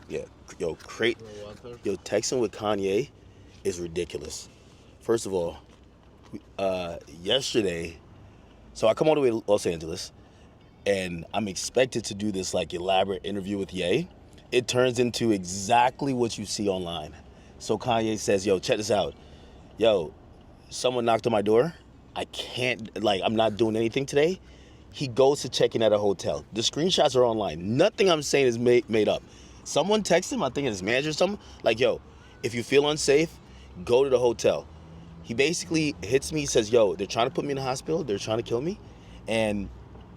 Yeah, yo, texting with Kanye is ridiculous. First of all, yesterday, so I come all the way to Los Angeles, and I'm expected to do this like elaborate interview with Ye. It turns into exactly what you see online. So Kanye says, "Yo, check this out. Yo, someone knocked on my door. I can't, like, I'm not doing anything today." He goes to check in at a hotel. The screenshots are online. Nothing I'm saying is made up. Someone texted him, I think it's his manager or something, like, yo, if you feel unsafe, go to the hotel. He basically hits me, says, yo, they're trying to put me in the hospital, they're trying to kill me, and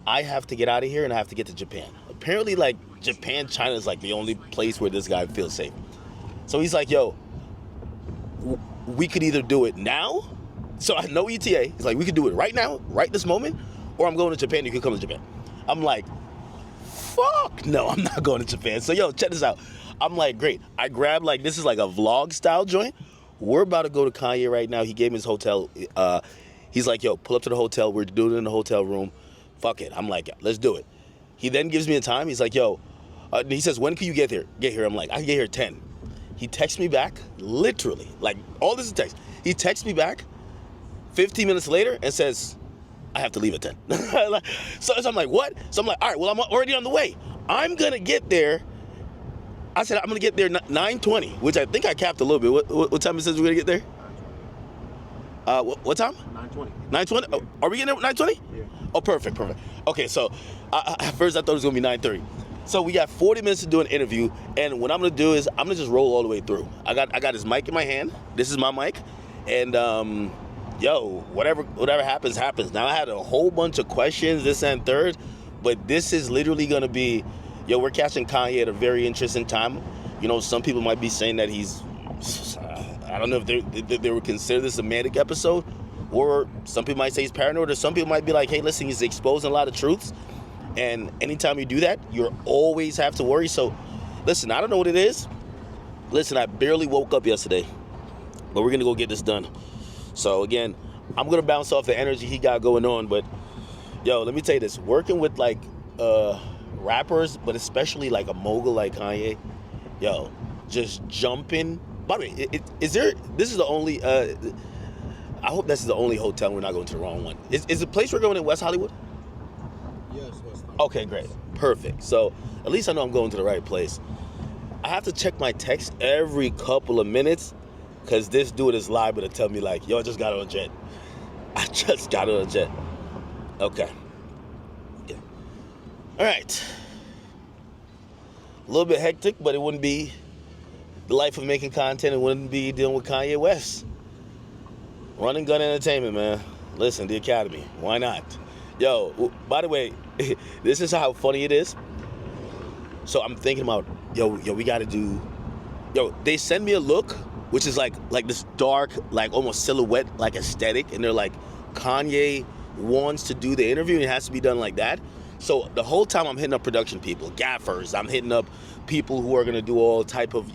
I have to get out of here and I have to get to Japan. Apparently, like, Japan, China is like the only place where this guy feels safe. So he's like, yo, we could either do it now. So I know ETA. He's like, we could do it right now, right this moment, or I'm going to Japan. You can come to Japan. I'm like, fuck no, I'm not going to Japan. So yo, check this out. I'm like, great. I grabbed, like, this is like a vlog style joint. We're about to go to Kanye right now. He gave me his hotel. He's like, yo, pull up to the hotel. We're doing it in the hotel room. Fuck it. I'm like, let's do it. He then gives me a time. He's like, yo, he says, when can you get here? I'm like, I can get here at 10. He texts me back, literally, like, all this is text. He texts me back 15 minutes later and says, I have to leave at 10. So I'm like, what? So I'm like, all right, well, I'm already on the way. I'm going to get there. I said, I'm going to get there 9:20, which I think I capped a little bit. What time it says we're going to get there? What time? 9:20. 9:20? Oh, are we getting there at 9:20? Yeah. Oh, perfect. Okay, so at first I thought it was going to be 9:30. So we got 40 minutes to do an interview, and what I'm going to do is I'm going to just roll all the way through. I got his mic in my hand. This is my mic. And, yo, whatever happens. Now, I had a whole bunch of questions, this and third, but this is literally going to be, yo, we're catching Kanye at a very interesting time. You know, some people might be saying that he's, I don't know if they would consider this a manic episode, or some people might say he's paranoid, or some people might be like, hey, listen, he's exposing a lot of truths. And anytime you do that, you always have to worry. So, listen, I don't know what it is. Listen, I barely woke up yesterday, but we're going to go get this done. So, again, I'm going to bounce off the energy he got going on. But, yo, let me tell you this. Working with, like, rappers, but especially, like, a mogul like Kanye, yo, just jumping. By the way, this is the only, I hope this is the only hotel we're not going to the wrong one. Is the place we're going in West Hollywood? Yes, West Hollywood. Okay, great. Perfect. So at least I know I'm going to the right place. I have to check my text every couple of minutes because this dude is liable to tell me, like, yo, I just got on a jet. I just got on a jet. Okay. Yeah. All right. A little bit hectic, but it wouldn't be the life of making content. It wouldn't be dealing with Kanye West. Running Gun Entertainment, man. Listen, the Academy. Why not? Yo, by the way, this is how funny it is. So I'm thinking about, yo, we got to do, they send me a look, which is like this dark, like almost silhouette, like aesthetic. And they're like, Kanye wants to do the interview and it has to be done like that. So the whole time I'm hitting up production people, gaffers, I'm hitting up people who are going to do all type of,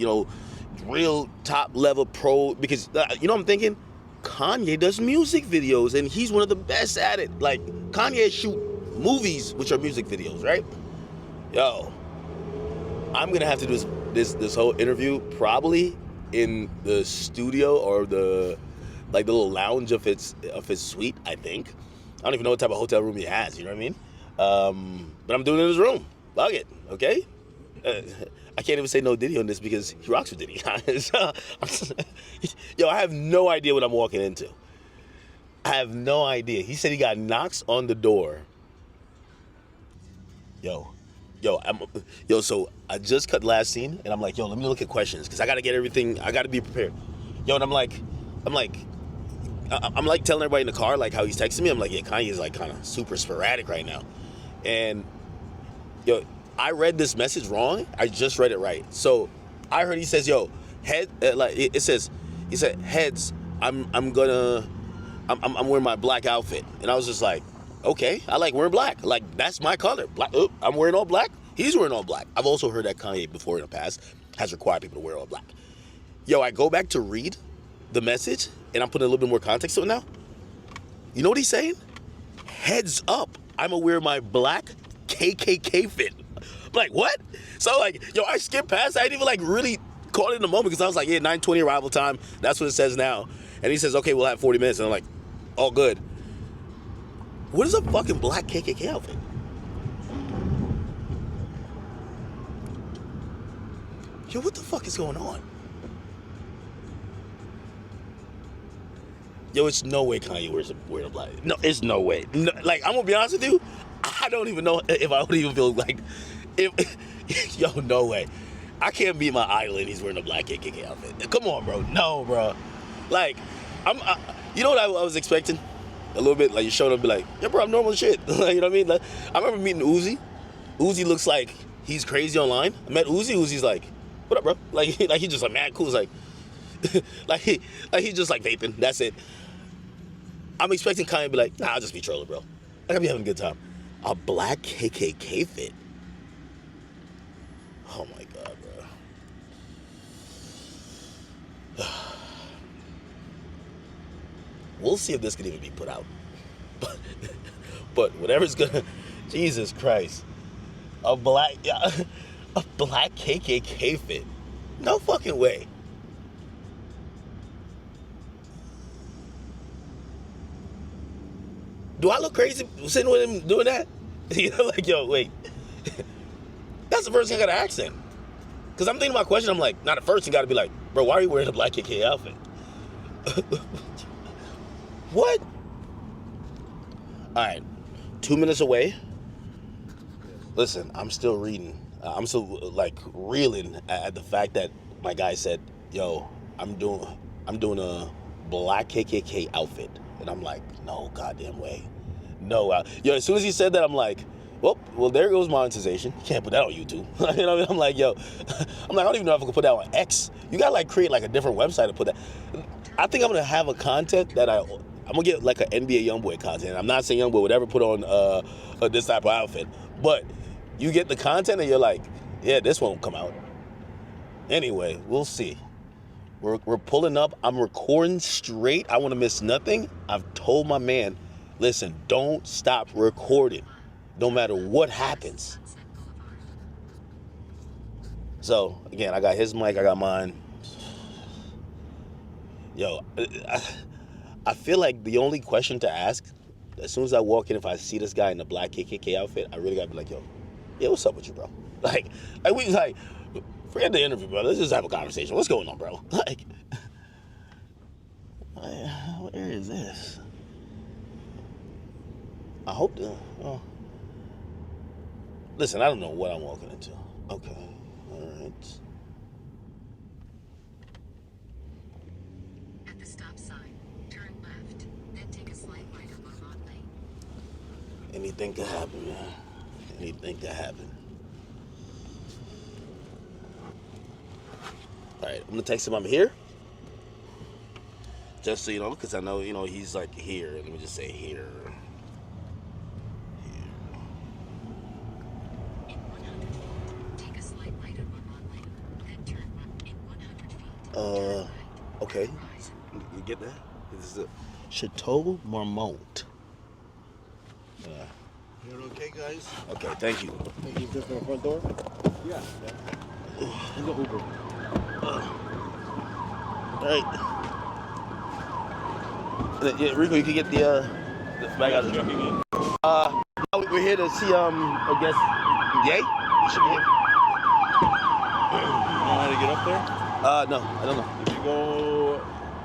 real top level pro, because, I'm thinking, Kanye does music videos and he's one of the best at it. Like, Kanye shoot movies which are music videos, right? Yo, I'm gonna have to do this whole interview probably in the studio or the little lounge of his suite. I think I don't even know what type of hotel room he has. You know what I mean? But I'm doing it in his room. Fuck it, okay? I can't even say no Diddy on this because he rocks with Diddy. Yo, I have no idea what I'm walking into. I have no idea. He said he got knocks on the door. So I just cut last scene and I'm like, yo, let me look at questions because I got to get everything. I got to be prepared. Yo, and I'm like telling everybody in the car, like, how he's texting me. I'm like, yeah, Kanye's like kind of super sporadic right now. And yo, I read this message wrong. I just read it right. So I heard he says, yo, head, he said, heads, I'm wearing my black outfit. And I was just like, okay, I like wearing black. Like, that's my color. Black. I'm wearing all black. He's wearing all black. I've also heard that Kanye before in the past has required people to wear all black. Yo, I go back to read the message and I'm putting a little bit more context to it now. You know what he's saying? Heads up, I'm gonna wear my black KKK fit. like, what? So like, yo, I skipped past. I didn't even like really caught it in the moment because I was like, yeah, 9:20 arrival time. That's what it says now. And he says, okay, we'll have 40 minutes. And I'm like, all good. What is a fucking black KKK outfit? Yo, what the fuck is going on? Yo, it's no way Kanye wearing a black. No, it's no way. No, like, I'm gonna be honest with you, I don't even know if I would even feel like, if yo, no way. I can't be my idol and he's wearing a black KKK outfit. Come on, bro. No, bro. Like, you know what I was expecting? A little bit, like, you showed up and be like, yeah, bro, I'm normal as shit. You know what I mean? Like, I remember meeting Uzi. Uzi looks like he's crazy online. I met Uzi. Uzi's like, what up, bro? Like he's just like mad cool. It's like, like he's just like vaping. That's it. I'm expecting Kanye to be like, nah, I'll just be trolling, bro. Like, I'll be having a good time. A black KKK fit. Oh my God, bro. We'll see if this can even be put out. But whatever's gonna, Jesus Christ. A black KKK fit. No fucking way. Do I look crazy sitting with him doing that? You know, like, yo, wait. That's the first thing I gotta ask him. Because I'm thinking my question, I'm like, not at first, you gotta be like, bro, why are you wearing a black KKK outfit? What? All right, 2 minutes away. Listen, I'm still reading. I'm still like reeling at the fact that my guy said, yo, I'm doing a black KKK outfit. And I'm like, no goddamn way. No. Yo, as soon as he said that, I'm like, well, there goes monetization. You can't put that on YouTube. You know what I mean? I'm like, yo, I don't even know if I can put that on X. You gotta like create like a different website to put that. I think I'm gonna have a content that I'm gonna get like an NBA YoungBoy content. I'm not saying YoungBoy would ever put on this type of outfit, but you get the content and you're like, yeah, this won't come out. Anyway, we'll see. We're pulling up. I'm recording straight. I want to miss nothing. I've told my man, listen, don't stop recording, no matter what happens. So again, I got his mic, I got mine. Yo, I feel like the only question to ask, as soon as I walk in, if I see this guy in a black KKK outfit, I really gotta be like, yo, yeah, what's up with you, bro? Like we like, forget the interview, bro. Let's just have a conversation. What's going on, bro? Like, where is this? I hope the. Oh. Listen, I don't know what I'm walking into. Okay, all right. At the stop sign, turn left, then take a slight right up Vermont Lane. Anything could happen, man. Anything could happen. All right, I'm gonna text him I'm here. Just so you know, because I know, you know, he's like here. Let me just say here. In 100 feet, take a slight right up Vermont Lane, then turn left in 100 feet. Okay. You get that? This is the Chateau Marmont. You're okay, guys? Okay, thank you. Hey, you just in the front door? Yeah. There's no Uber. All right. Yeah, Rico, you can get the bag out of the truck. We're here to see I guess Ye. You should be here. You know how to get up there? No, I don't know. If you go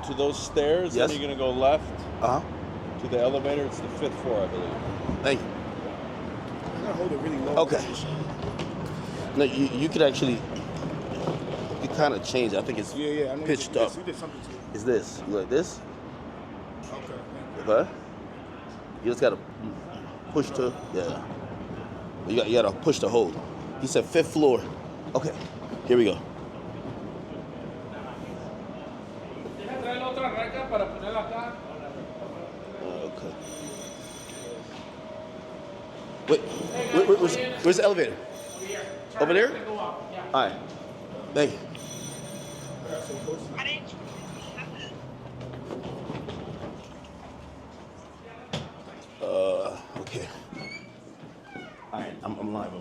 to those stairs, Yes. then you're gonna go left Uh huh. to the elevator. It's the 5th floor, I believe. Thank you. I'm gonna hold it really low. Okay. No, you could actually, you kind of change. I think it's Yeah. I know pitched you up. did something to it. Is this? You like this? Okay. Okay. You just gotta push to, yeah. You gotta push to hold. He said 5th floor. Okay, here we go. Okay. Wait, where's the elevator? Over there? All right. Thank you. Okay. All right, I'm live.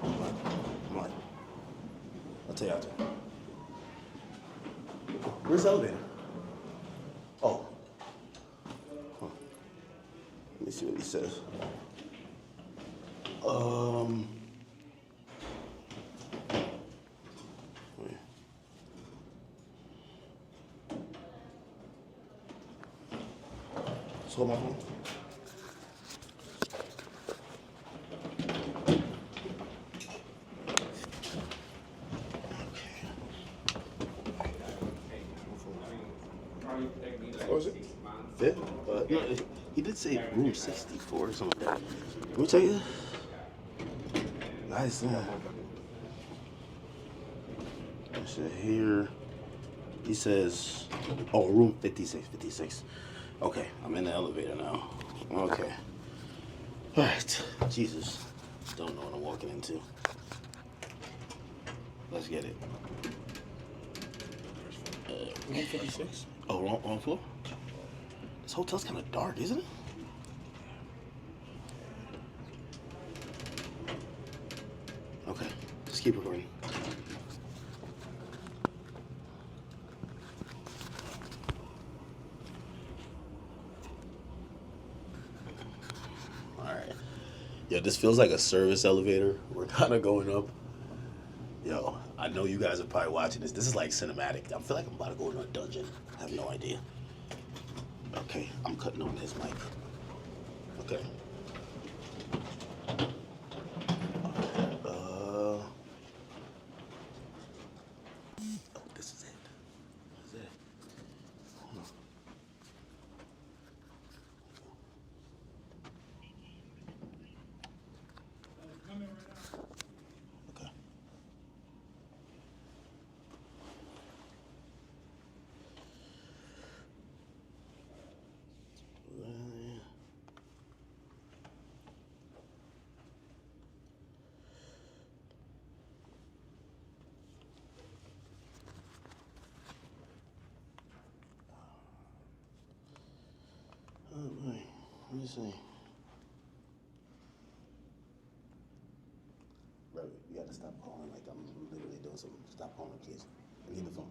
Come on. I'll tell you after. Where's the elevator? Oh. Huh. Let me see what he says. Wait. Just hold my phone. What was it? Fifth? No, he did say room 64 or something like that. Let me tell you. Nice. So here, he says, oh, room 56. Okay, I'm in the elevator now. Okay. All right. Jesus. Don't know what I'm walking into. Let's get it. Room 56. Oh, wrong floor? This hotel's kind of dark, isn't it? Okay, just keep recording. All right. Yo, this feels like a service elevator. We're kind of going up. Yo, I know you guys are probably watching this. This is like cinematic. I feel like I'm about to go into a dungeon. I have no idea. Okay, I'm cutting on his mic. Okay. Oh, this is it. This is it. Hold on. Okay. Oh boy, let me see. Bro, you gotta stop calling like I'm literally doing something. Stop calling, please. I need the phone.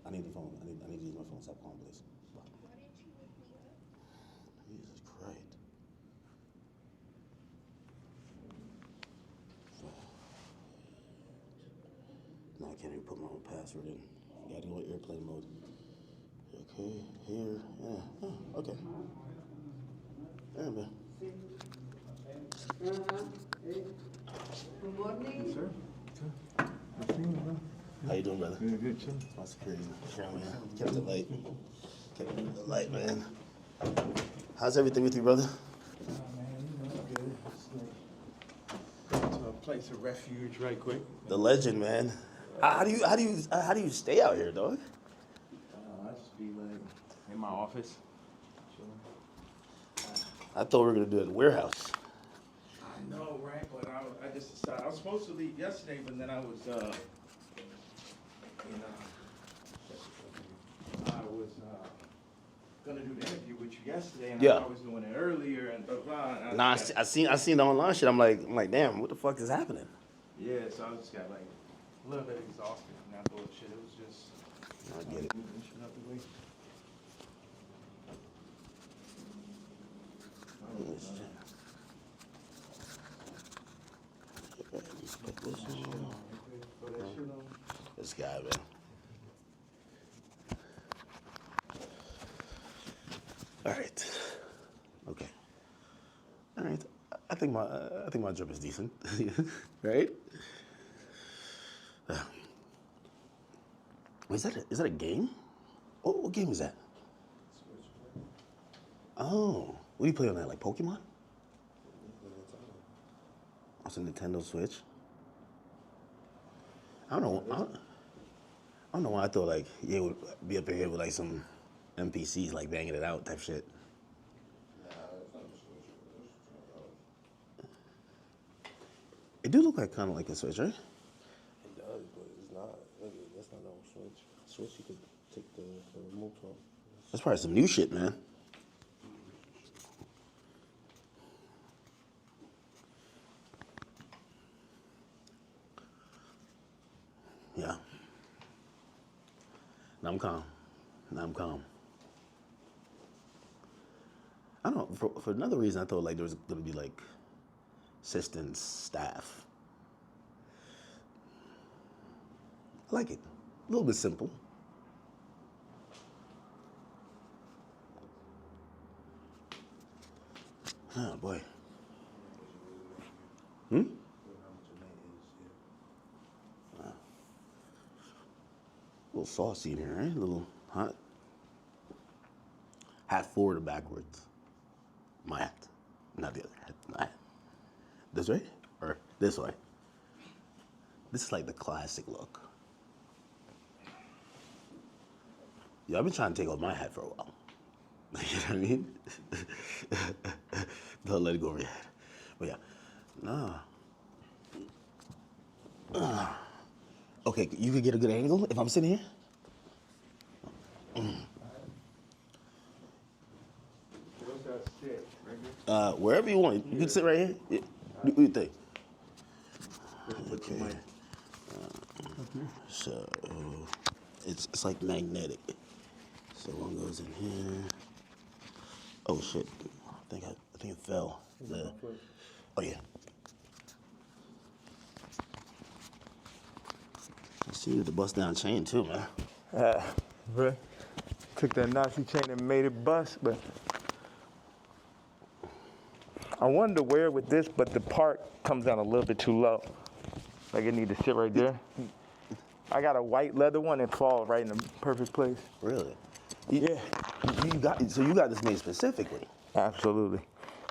I need the phone. I need to use my phone. Stop calling, please. Jesus Christ. No, I can't even put my own password in. You gotta go in airplane mode. Okay, here, yeah, oh, okay. Yeah, man. Good morning. Sir? How you doing, brother? Good, chill. My security. Yeah, man. Kept it light. Kept it light, man. How's everything with you, brother? Good. Go to a place of refuge right quick. The legend, man. How do you stay out here, dog? I just be like in my office. Chilling. I thought we were gonna do it at the warehouse. I know, right? But I just decided I was supposed to leave yesterday, but then I was gonna do the interview with you yesterday, and Yeah. I was doing it earlier, and blah blah. And Nah, I seen the online shit. I'm like, damn, what the fuck is happening? yeah, so I just got like a little bit exhausted from that bullshit. It was just I get it. moving shit out the way. This guy, man. All right. Okay. All right. I think my drip is decent, right? Is that a game? What game is that? Oh, what do you play on that? Like Pokemon? Oh, it's a Nintendo Switch. I don't know. I don't know why I thought like you would be up in here with like some NPCs like banging it out type shit. It do look like kind of like a Switch, right? It does, but it's not. That's not no Switch. Switch, you could take the remote from. That's probably some new shit, man. Yeah. Now I'm calm. I don't know. For another reason, I thought like there was gonna be like assistants, staff. I like it. A little bit simple. Oh boy. A little saucy in here, right? A little hot. Hat forward or backwards? My hat. Not the other hat. My hat. This way? Or this way? This is like the classic look. Yeah, I've been trying to take off my hat for a while. You know what I mean? Don't let it go over your head. But yeah. Nah. Okay, you could get a good angle if I'm sitting here? Where's that sit? Right here? Wherever you want. You can sit right here. Yeah. What do you think? Okay. So it's like magnetic. So one goes in here. Oh shit! I think it fell. Oh yeah. I see the bust down chain too, man. Right. Took that Nazi chain and made it bust, but I wanted to wear it with this, but the part comes down a little bit too low. Like it need to sit right there. I got a white leather one and falls right in the perfect place. Really? Yeah. You got this made specifically. Absolutely.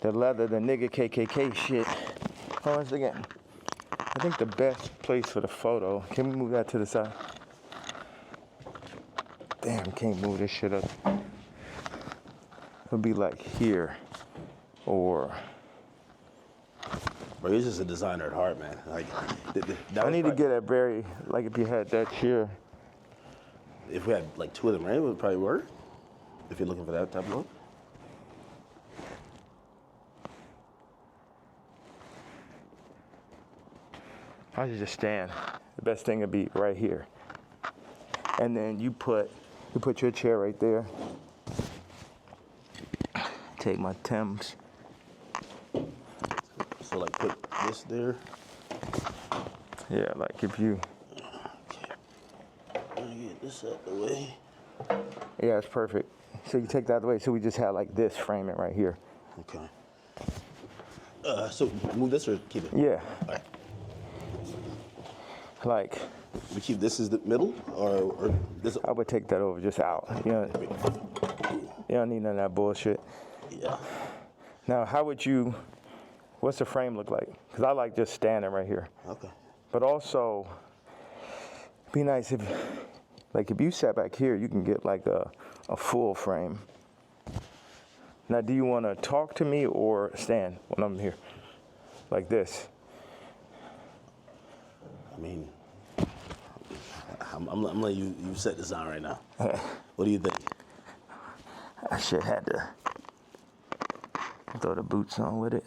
The leather, the nigga KKK shit. Hold on a second. I think the best place for the photo, can we move that to the side? Damn, can't move this shit up. It'll be like here, or... Bro, you're just a designer at heart, man. Like, that I need to get a very, like if you had that chair. If we had like two of them, right, it would probably work. If you're looking for that type of look. I should just stand. The best thing would be right here. And then you put your chair right there. Take my Timbs. So like put this there. Yeah, like if you. Okay. Let me get this out the way. Yeah, it's perfect. So you take that away. So we just have like this framing right here. Okay. So move this or keep it? Yeah. All right. Like. We keep this as the middle, or this? I would take that over just out. You don't need none of that bullshit. Yeah. Now, what's the frame look like? Because I like just standing right here. Okay. But also, it'd be nice if you sat back here, you can get like a full frame. Now, do you want to talk to me or stand when I'm here? Like this? I mean, I'm letting you set this on right now. What do you think? I should had to throw the boots on with it.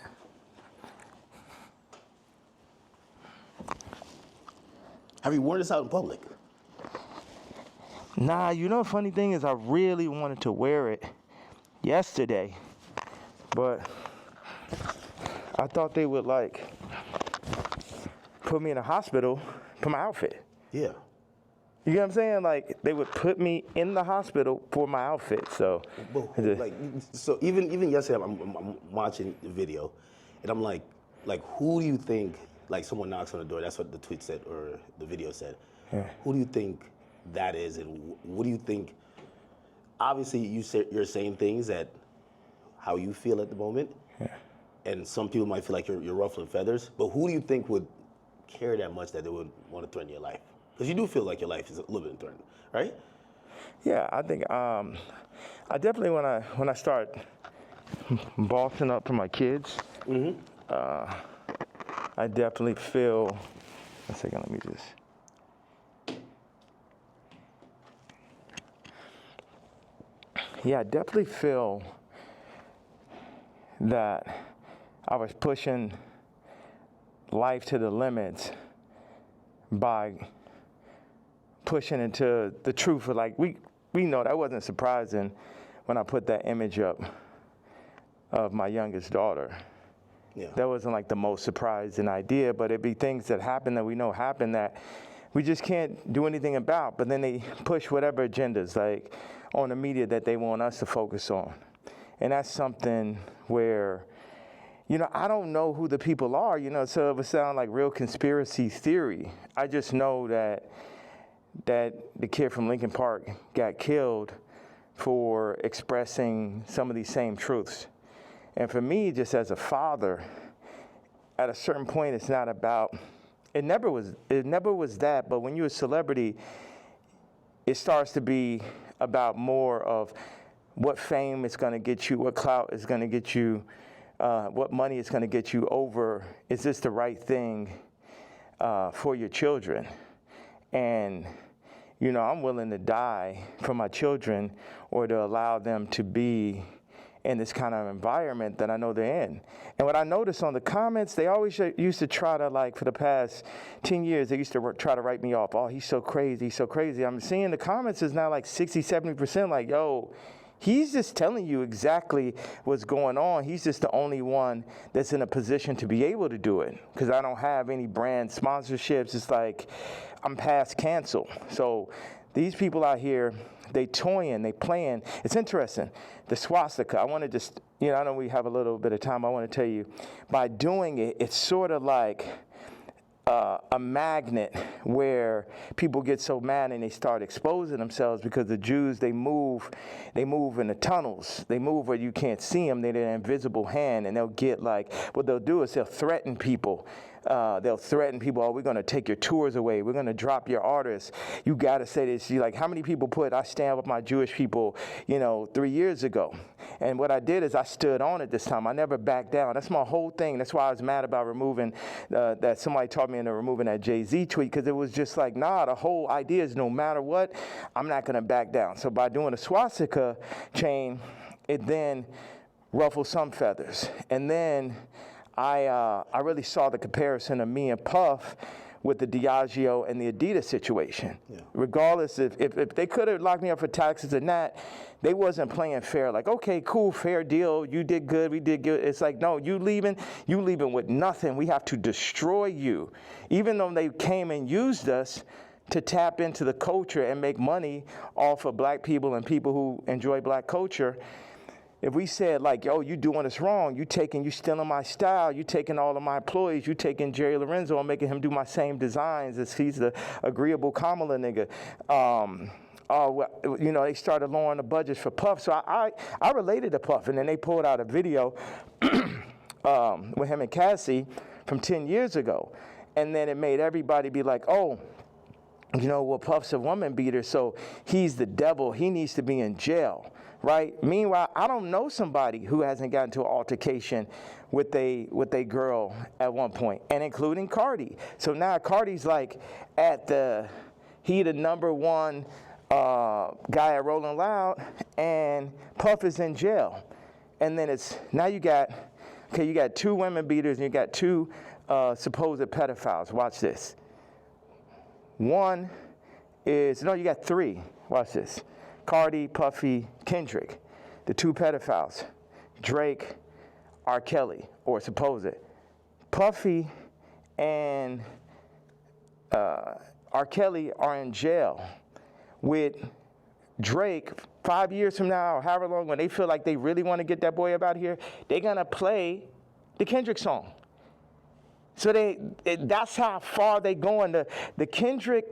Have you worn this out in public? Nah, you know the funny thing is I really wanted to wear it yesterday, but I thought they would like put me in a hospital for my outfit. Yeah. You get what I'm saying? Like they would put me in the hospital for my outfit. So, So even yesterday, I'm watching the video, and I'm like, who do you think? Like someone knocks on the door. That's what the tweet said or the video said. Yeah. Who do you think that is, and what do you think? Obviously, you're saying things that how you feel at the moment, and some people might feel like you're ruffling feathers. But who do you think would care that much that they would want to threaten your life? Because you do feel like your life is a little bit threatened, right? Yeah, I think I definitely when I start bossing up for my kids, I definitely feel. One second, let me just. Yeah, I definitely feel that I was pushing life to the limits by pushing into the truth of like, we know that wasn't surprising when I put that image up of my youngest daughter. Yeah. That wasn't like the most surprising idea, but it'd be things that happen that we know happen that we just can't do anything about. But then they push whatever agendas like on the media that they want us to focus on. And that's something where, you know, I don't know who the people are, you know, so it would sound like real conspiracy theory. I just know that the kid from Lincoln Park got killed for expressing some of these same truths. And for me, just as a father, at a certain point, it's not about, it never was that, but when you're a celebrity, it starts to be about more of what fame is going to get you, what clout is going to get you, what money is going to get you over, is this the right thing for your children? And, you know, I'm willing to die for my children or to allow them to be in this kind of environment that I know they're in. And what I noticed on the comments, they always used to try to, like, for the past 10 years, they used to try to write me off. Oh, he's so crazy, he's so crazy. I'm seeing the comments is now like 60, 70% like, yo, he's just telling you exactly what's going on. He's just the only one that's in a position to be able to do it because I don't have any brand sponsorships. It's like I'm past cancel. So these people out here, they toying, they playing. It's interesting. The swastika, I want to just, you know, I know we have a little bit of time. I want to tell you, by doing it, it's sort of like a magnet where people get so mad and they start exposing themselves because the Jews, they move in the tunnels. They move where you can't see them. They're an invisible hand, and they'll get like, what they'll do is they'll threaten people. Oh, we're going to take your tours away. We're going to drop your artists. You got to say this. You like, how many people I stand with my Jewish people, you know, 3 years ago. And what I did is I stood on it this time. I never backed down. That's my whole thing. That's why I was mad about removing, that somebody taught me into removing that Jay-Z tweet, because it was just like, nah, the whole idea is no matter what, I'm not going to back down. So by doing a swastika chain, it then ruffled some feathers. And then I really saw the comparison of me and Puff with the Diageo and the Adidas situation. Yeah. Regardless if they could have locked me up for taxes or not, they wasn't playing fair. Like, okay, cool, fair deal. You did good, we did good. It's like, no, you leaving with nothing. We have to destroy you. Even though they came and used us to tap into the culture and make money off of black people and people who enjoy black culture. If we said like, yo, you doing this wrong, you stealing my style, you taking all of my employees, you taking Jerry Lorenzo and making him do my same designs as he's the agreeable Kamala nigga. You know, they started lowering the budgets for Puff. So I related to Puff, and then they pulled out a video with him and Cassie from 10 years ago. And then it made everybody be like, oh, you know, well, Puff's a woman beater, so he's the devil. He needs to be in jail. Right? Meanwhile, I don't know somebody who hasn't gotten to an altercation with a girl at one point, and including Cardi. So now Cardi's like he the number one guy at Rolling Loud, and Puff is in jail. And then you got two women beaters and you got two supposed pedophiles. Watch this. You got three. Watch this. Cardi, Puffy, Kendrick, the two pedophiles, Drake, R. Kelly, or supposed. Puffy and R. Kelly are in jail with Drake 5 years from now, or however long, when they feel like they really want to get that boy up out of here, they're going to play the Kendrick song. So that's how far they going. The Kendrick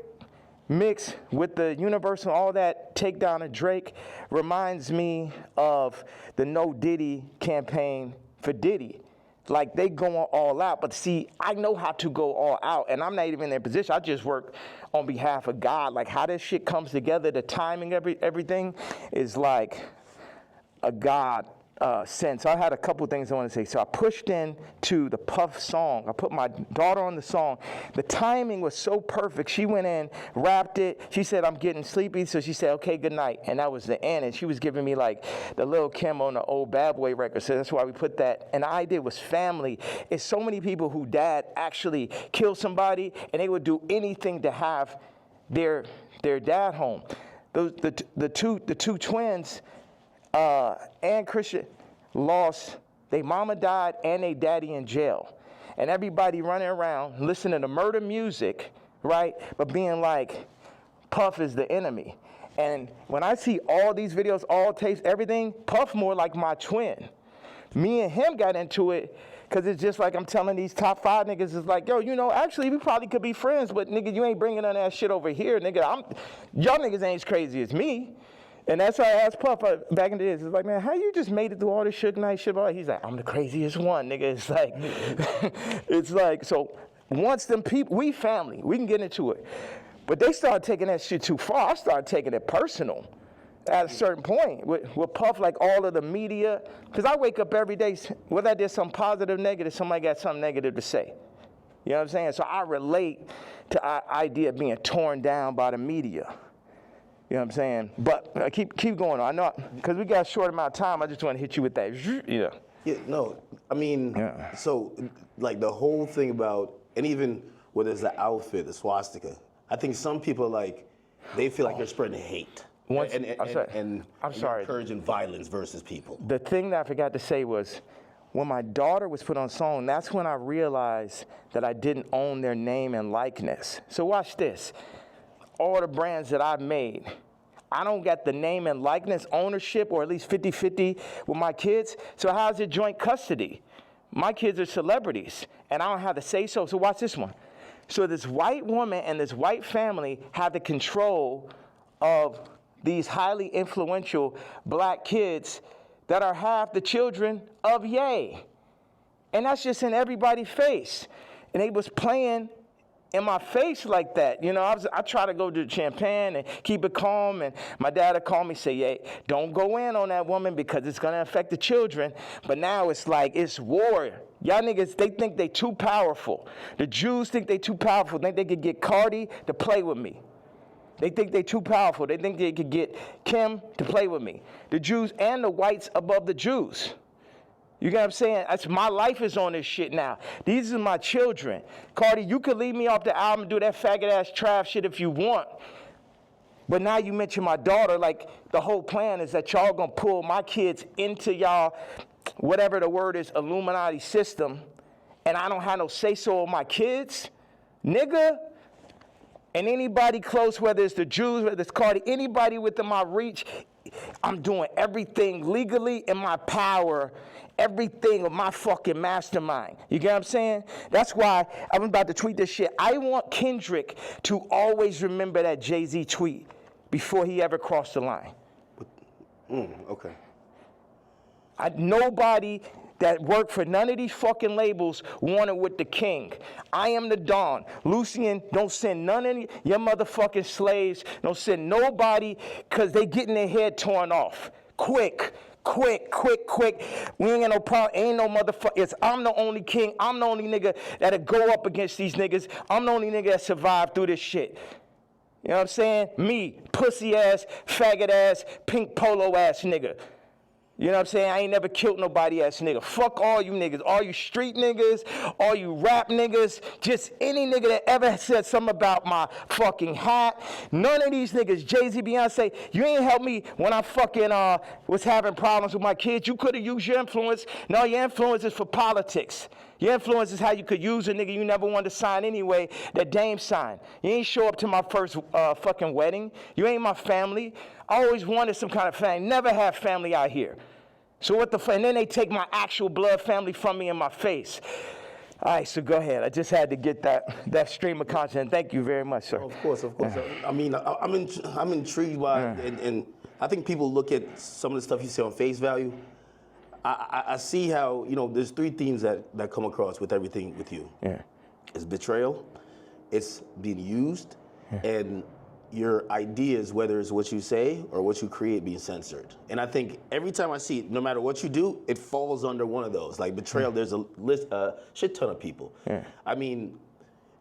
mix with the Universal, all that takedown of Drake reminds me of the No Diddy campaign for Diddy. Like, they going all out. But see, I know how to go all out, and I'm not even in their position. I just work on behalf of God. Like, how this shit comes together, the timing, everything is like a God sense. I had a couple things I want to say. So I pushed into the Puff song. I put my daughter on the song. The timing was so perfect. She went in, rapped it. She said, I'm getting sleepy. So she said, okay, good night. And that was the end. And she was giving me like the Lil' Kim on the old Bad Boy record. So that's why we put that. And the idea was family. It's so many people who dad actually killed somebody, and they would do anything to have their dad home. The two twins, and Christian, lost. Their mama died and their daddy in jail, and everybody running around listening to murder music, right? But being like, Puff is the enemy. And when I see all these videos, all tapes, everything, Puff more like my twin. Me and him got into it because it's just like I'm telling these top 5 niggas, it's like, yo, you know, actually we probably could be friends, but nigga, you ain't bringing none of that shit over here, nigga. Y'all niggas ain't as crazy as me. And that's why I asked Puff back in the days. It's like, man, how you just made it through all this Suge Knight shit? He's like, I'm the craziest one, nigga. It's like, it's like, so once them people, we family, we can get into it. But they started taking that shit too far. I started taking it personal at a certain point with Puff, like all of the media. Because I wake up every day, whether I did something positive, negative, somebody got something negative to say. You know what I'm saying? So I relate to the idea of being torn down by the media. You know what I'm saying? But keep going on. I know, because we got a short amount of time, I just want to hit you with that. Yeah. Yeah, no, I mean, so, like, the whole thing about, and even whether it's the outfit, the swastika, I think some people, like, they feel like they're spreading hate. And encouraging violence versus people. The thing that I forgot to say was, when my daughter was put on song, that's when I realized that I didn't own their name and likeness. So watch this. All the brands that I've made, I don't got the name and likeness ownership, or at least 50-50 with my kids. So how's it joint custody? My kids are celebrities, and I don't have to say so. So watch this one. So this white woman and this white family have the control of these highly influential black kids that are half the children of Ye. And that's just in everybody's face. And they was playing in my face like that. You know, I try to go to champagne and keep it calm, and my dad would call me, say, hey, don't go in on that woman because it's gonna affect the children. But now it's like, it's war. Y'all niggas, they think they too powerful. The Jews think they too powerful. They think they could get Cardi to play with me. They think they too powerful. They think they could get Kim to play with me. The Jews and the whites above the Jews. You get what I'm saying? My life is on this shit now. These are my children. Cardi, you could leave me off the album and do that faggot-ass trash shit if you want. But now you mention my daughter, like the whole plan is that y'all gonna pull my kids into y'all, whatever the word is, Illuminati system, and I don't have no say-so of my kids? Nigga. And anybody close, whether it's the Jews, whether it's Cardi, anybody within my reach, I'm doing everything legally in my power, everything of my fucking mastermind. You get what I'm saying? That's why I'm about to tweet this shit. I want Kendrick to always remember that Jay-Z tweet before he ever crossed the line. Okay. Nobody that worked for none of these fucking labels wanted with the king. I am the Don. Lucian, don't send none of your motherfucking slaves. Don't send nobody, because they getting their head torn off. Quick. We ain't got no problem. Ain't no motherfucker. I'm the only king. I'm the only nigga that'll go up against these niggas. I'm the only nigga that survived through this shit. You know what I'm saying? Me, pussy ass, faggot ass, pink polo ass nigga. You know what I'm saying? I ain't never killed nobody ass nigga. Fuck all you niggas. All you street niggas, all you rap niggas, just any nigga that ever said something about my fucking hat. None of these niggas, Jay-Z, Beyonce, you ain't helped me when I fucking was having problems with my kids. You could have used your influence. No, your influence is for politics. Your influence is how you could use a nigga you never wanted to sign anyway, that Dame signed. You ain't show up to my first fucking wedding. You ain't my family. I always wanted some kind of family. Never had family out here. So what the fuck? And then they take my actual blood family from me in my face. All right, so go ahead. I just had to get that stream of content. Thank you very much, sir. Of course. I mean, I'm intrigued by, and I think people look at some of the stuff you say on face value. I see how, you know, there's 3 themes that come across with everything with you. Yeah. It's betrayal, it's being used, and your ideas, whether it's what you say or what you create, being censored. And I think every time I see it, no matter what you do, it falls under one of those. Like betrayal, there's a shit ton of people. Yeah. I mean,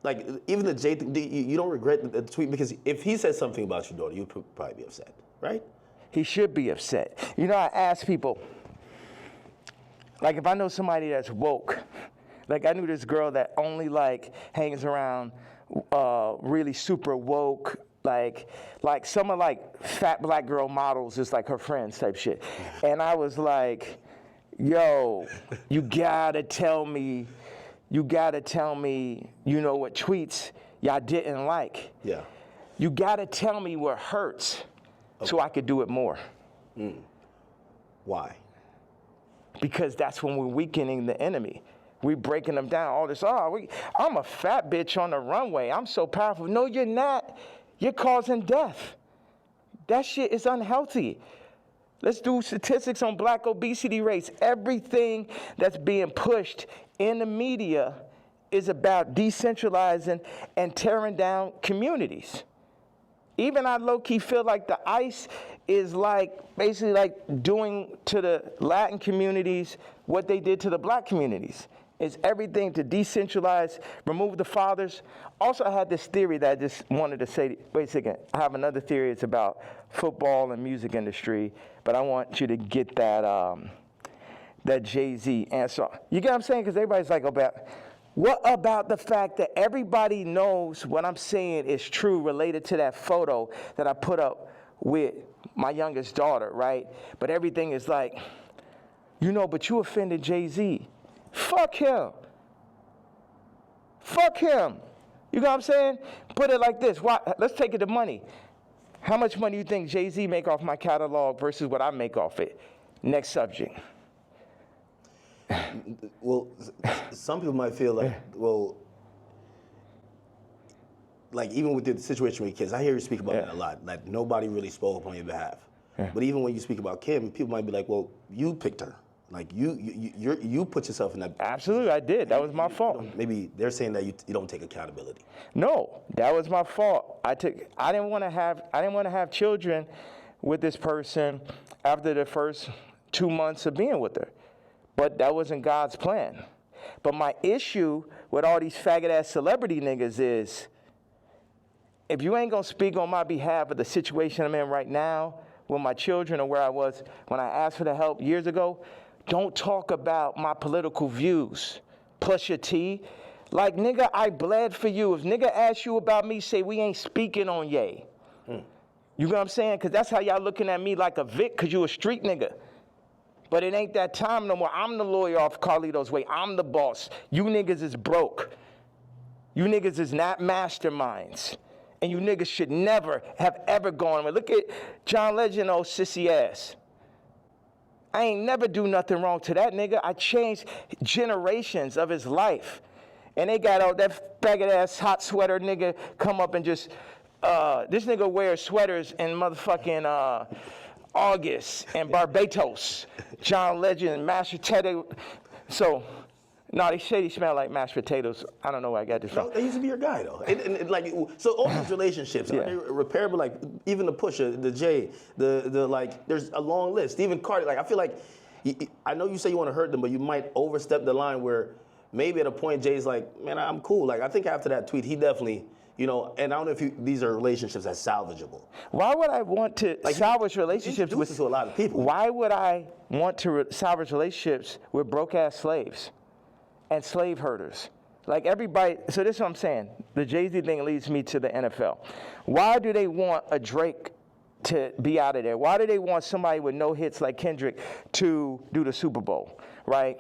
like even the Jay thing, you don't regret the tweet, because if he said something about your daughter, you'd probably be upset, right? He should be upset. You know, I ask people, like if I know somebody that's woke, like I knew this girl that only like hangs around really super woke Like some of like fat black girl models is like her friends type shit. And I was like, yo, you gotta tell me, you know what tweets y'all didn't like. Yeah. You gotta tell me what hurts so I could do it more. Why? Because that's when we're weakening the enemy. We breaking them down. All this, I'm a fat bitch on the runway. I'm so powerful. No, you're not. You're causing death. That shit is unhealthy. Let's do statistics on black obesity rates. Everything that's being pushed in the media is about decentralizing and tearing down communities. Even I low-key feel like the ICE is like basically like doing to the Latin communities what they did to the black communities. It's everything to decentralize, remove the fathers. Also, I had this theory that I just wanted to say, wait a second, I have another theory. It's about football and music industry, but I want you to get that Jay-Z answer. You get what I'm saying? Because everybody's like, what about the fact that everybody knows what I'm saying is true related to that photo that I put up with my youngest daughter, right? But everything is like, but you offended Jay-Z. Fuck him. Fuck him. You know what I'm saying? Put it like this. Let's take it to money. How much money do you think Jay-Z make off my catalog versus what I make off it? Next subject. Well, some people might feel like, like even with the situation with kids, I hear you speak about that a lot. Like nobody really spoke up on your behalf. Yeah. But even when you speak about Kim, people might be like, well, you picked her. Like you put yourself in that. Absolutely, I did. That was my fault. Maybe they're saying that you don't take accountability. No, that was my fault. I didn't want to have children with this person after the first 2 months of being with her. But that wasn't God's plan. But my issue with all these faggot-ass celebrity niggas is, if you ain't gonna speak on my behalf of the situation I'm in right now with my children or where I was when I asked for the help years ago, don't talk about my political views. Push your T. Like, nigga, I bled for you. If nigga asks you about me, say we ain't speaking on Ye. You know what I'm saying? Because that's how y'all looking at me like a Vic, because you a street nigga. But it ain't that time no more. I'm the lawyer off Carlito's Way. I'm the boss. You niggas is broke. You niggas is not masterminds. And you niggas should never have ever gone. Look at John Legend, old sissy ass. I ain't never do nothing wrong to that nigga. I changed generations of his life. And they got all that faggot ass hot sweater nigga come up and just, this nigga wears sweaters in motherfucking August and Barbados. John Legend, mashed potato. So, no, they say he smell like mashed potatoes. I don't know where I got this from. No, they used to be your guy though. And like, so all these relationships, are they repairable? Like even the Pusha, the Jay, the like, there's a long list. Even Cardi, like I feel like, I know you say you want to hurt them, but you might overstep the line where maybe at a point Jay's like, man, I'm cool. Like I think after that tweet, he definitely, and I don't know if these are relationships that's salvageable. Why would I want to salvage relationships with to a lot of people? Why would I want to salvage relationships with broke ass slaves and slave herders? Like everybody. So this is what I'm saying. The Jay-Z thing leads me to the NFL. Why do they want a Drake to be out of there? Why do they want somebody with no hits like Kendrick to do the Super Bowl? Right.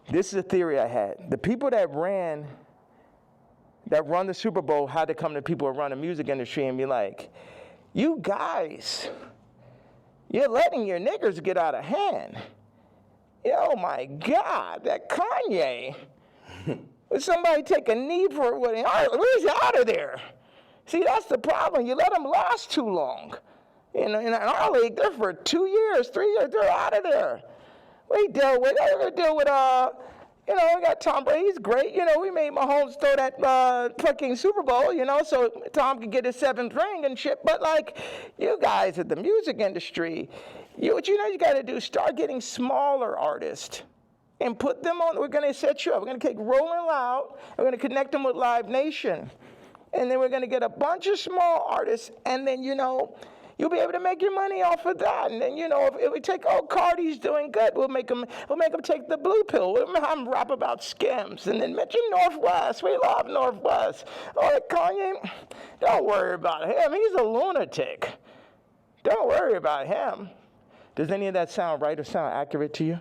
This is a theory I had. The people that run the Super Bowl had to come to people who run the music industry and be like, you guys, you're letting your niggers get out of hand. Oh my God, that Kanye. Would somebody take a knee for it? Where's he out of there? See, that's the problem. You let them last too long. In our league, they're for 2 years, 3 years, they're out of there. We deal with, we got Tom Brady, he's great. We made Mahomes throw that fucking Super Bowl, so Tom could get his 7th ring and shit. But, like, you guys at the music industry, what you got to do, start getting smaller artists and put them on. We're going to set you up. We're going to take Rolling Loud. We're going to connect them with Live Nation. And then we're going to get a bunch of small artists. And then, You'll be able to make your money off of that. And then, you know, if we take, oh, Cardi's doing good, we'll make him take the blue pill. We'll have him rap about Skims. And then mention Northwest. We love Northwest. All right, Kanye, don't worry about him. He's a lunatic. Don't worry about him. Does any of that sound right or sound accurate to you?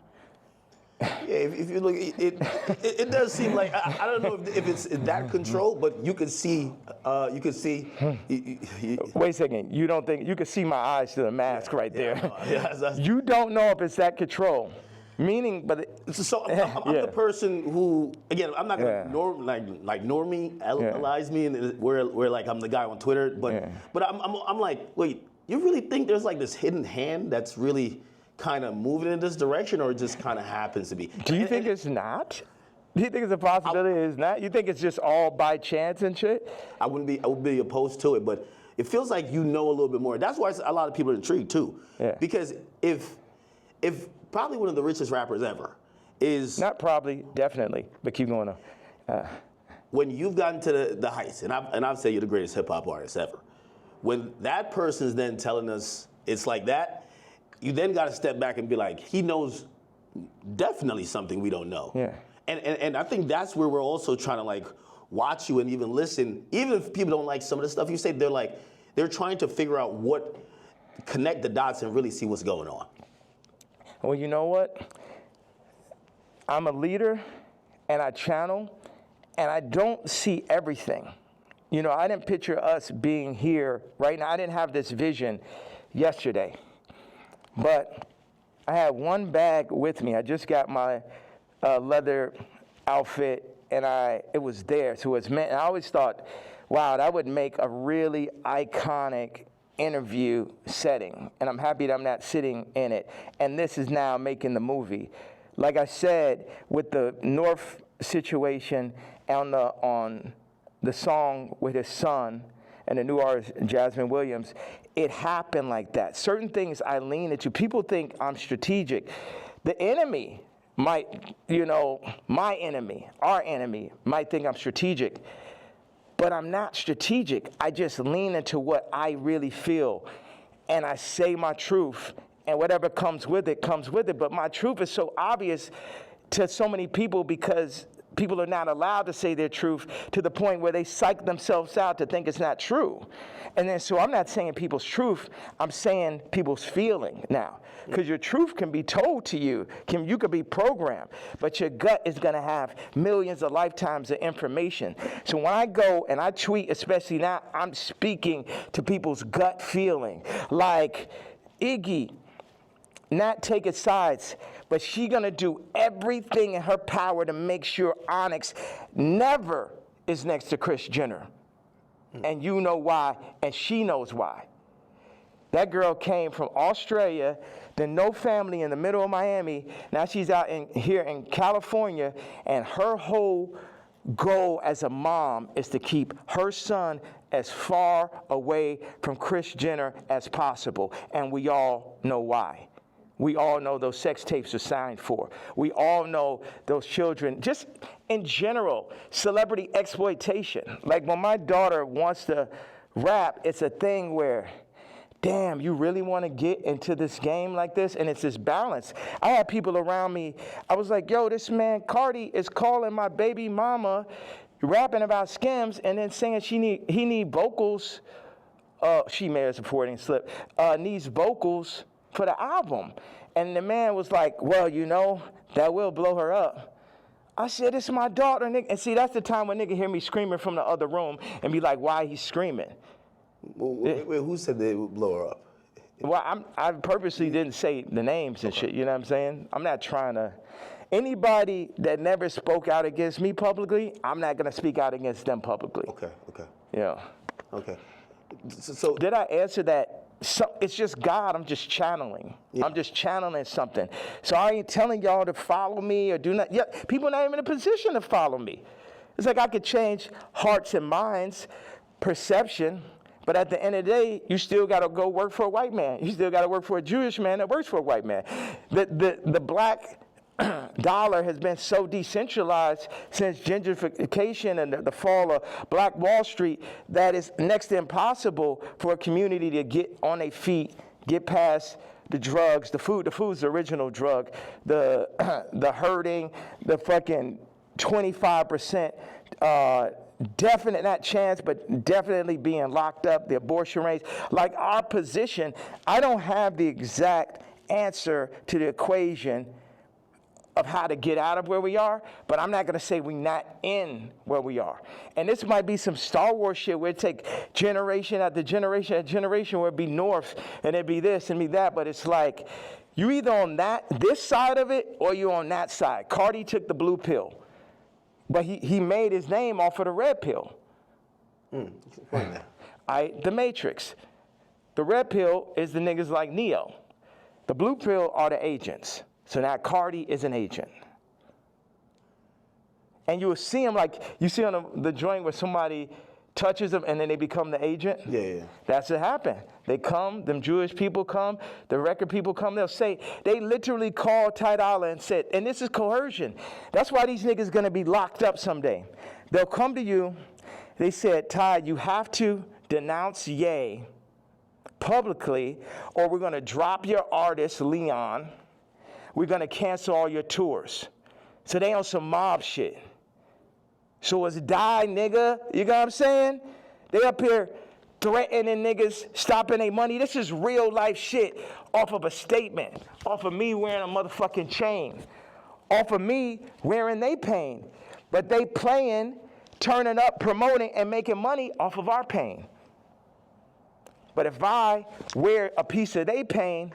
Yeah, if you look, it does seem like I don't know if it's that control, but you can see. Wait a second. You don't think you can see my eyes through the mask right there? Yeah, You don't know if it's that control. Meaning, but so I'm the person who, again, I'm not gonna normalize me, and where like I'm the guy on Twitter, but I'm like, wait, you really think there's like this hidden hand that's really kind of moving in this direction, or it just kind of happens to be? Do you think it's not? Do you think it's a possibility it's not? You think it's just all by chance and shit? I would be opposed to it, but it feels like you know a little bit more. That's why a lot of people are intrigued too. Yeah. Because if probably one of the richest rappers ever is not probably, definitely, but keep going on. When you've gotten to the heights, and I'd say you're the greatest hip hop artist ever. When that person's then telling us it's like that, you then got to step back and be like, he knows definitely something we don't know. Yeah. And I think that's where we're also trying to like watch you and even listen. Even if people don't like some of the stuff you say, they're trying to figure out connect the dots and really see what's going on. Well, you know what? I'm a leader and I channel and I don't see everything. You know, I didn't picture us being here right now. I didn't have this vision yesterday. But I had one bag with me. I just got my leather outfit, and it was there. So it's meant. And I always thought, wow, that would make a really iconic interview setting. And I'm happy that I'm not sitting in it. And this is now making the movie. Like I said, with the North situation on the song with his son and the new artist, Jasmine Williams, it happened like that. Certain things I lean into. People think I'm strategic. The enemy might, my enemy, our enemy, might think I'm strategic. But I'm not strategic. I just lean into what I really feel. And I say my truth. And whatever comes with it, comes with it. But my truth is so obvious to so many people because people are not allowed to say their truth to the point where they psych themselves out to think it's not true. And then so I'm not saying people's truth, I'm saying people's feeling now. Because your truth can be told to you, you could be programmed, but your gut is gonna have millions of lifetimes of information. So when I go and I tweet, especially now, I'm speaking to people's gut feeling. Like Iggy, not taking sides, but she gonna do everything in her power to make sure Onyx never is next to Kris Jenner. And you know why, and she knows why. That girl came from Australia, then no family in the middle of Miami. Now she's out here in California, and her whole goal as a mom is to keep her son as far away from Kris Jenner as possible. And we all know why. We all know those sex tapes are signed for. We all know those children, just in general, celebrity exploitation. Like when my daughter wants to rap, it's a thing where, damn, you really want to get into this game like this? And it's this balance. I had people around me, I was like, yo, this man Cardi is calling my baby mama, rapping about Skims, and then saying he need vocals. She may have supporting slip, needs vocals for the album. And the man was like, well, that will blow her up. I said, it's my daughter, nigga. And see, that's the time when nigga hear me screaming from the other room and be like, why he's screaming? Wait, who said they would blow her up? Well, I purposely didn't say the names and shit, you know what I'm saying? I'm not trying to. Anybody that never spoke out against me publicly, I'm not going to speak out against them publicly. Okay. Yeah. Okay. So did I answer that? So it's just God. I'm just channeling. Yeah. I'm just channeling something. So I ain't telling y'all to follow me or do not. Yeah, people are not even in a position to follow me. It's like I could change hearts and minds, perception, but at the end of the day, you still got to go work for a white man. You still got to work for a Jewish man that works for a white man. The black dollar has been so decentralized since gentrification and the fall of Black Wall Street that it's next to impossible for a community to get on their feet, get past the drugs, the food. The food's the original drug. The hurting, the fucking 25%. Definite, not chance, but definitely being locked up, the abortion rates. Like our position, I don't have the exact answer to the equation of how to get out of where we are, but I'm not going to say we're not in where we are. And this might be some Star Wars shit where it take generation after generation after generation where it'd be north and it'd be this and be that, but it's like you either on this side of it or you on that side. Cardi took the blue pill. But he made his name off of the red pill. The Matrix. The red pill is the niggas like Neo. The blue pill are the agents. So now Cardi is an agent. And you will see him like, you see on the joint where somebody touches them and then they become the agent? Yeah. That's what happened. They come, them Jewish people come, the record people come, they'll say, they literally called Ty Dolla and said, and this is coercion. That's why these niggas gonna be locked up someday. They'll come to you, they said, Ty, you have to denounce Ye publicly or we're gonna drop your artist, Leon. We're gonna cancel all your tours. So they on some mob shit. So it's die, nigga. You know what I'm saying? They up here threatening niggas, stopping their money. This is real life shit off of a statement, off of me wearing a motherfucking chain, off of me wearing they pain. But they playing, turning up, promoting, and making money off of our pain. But if I wear a piece of they pain,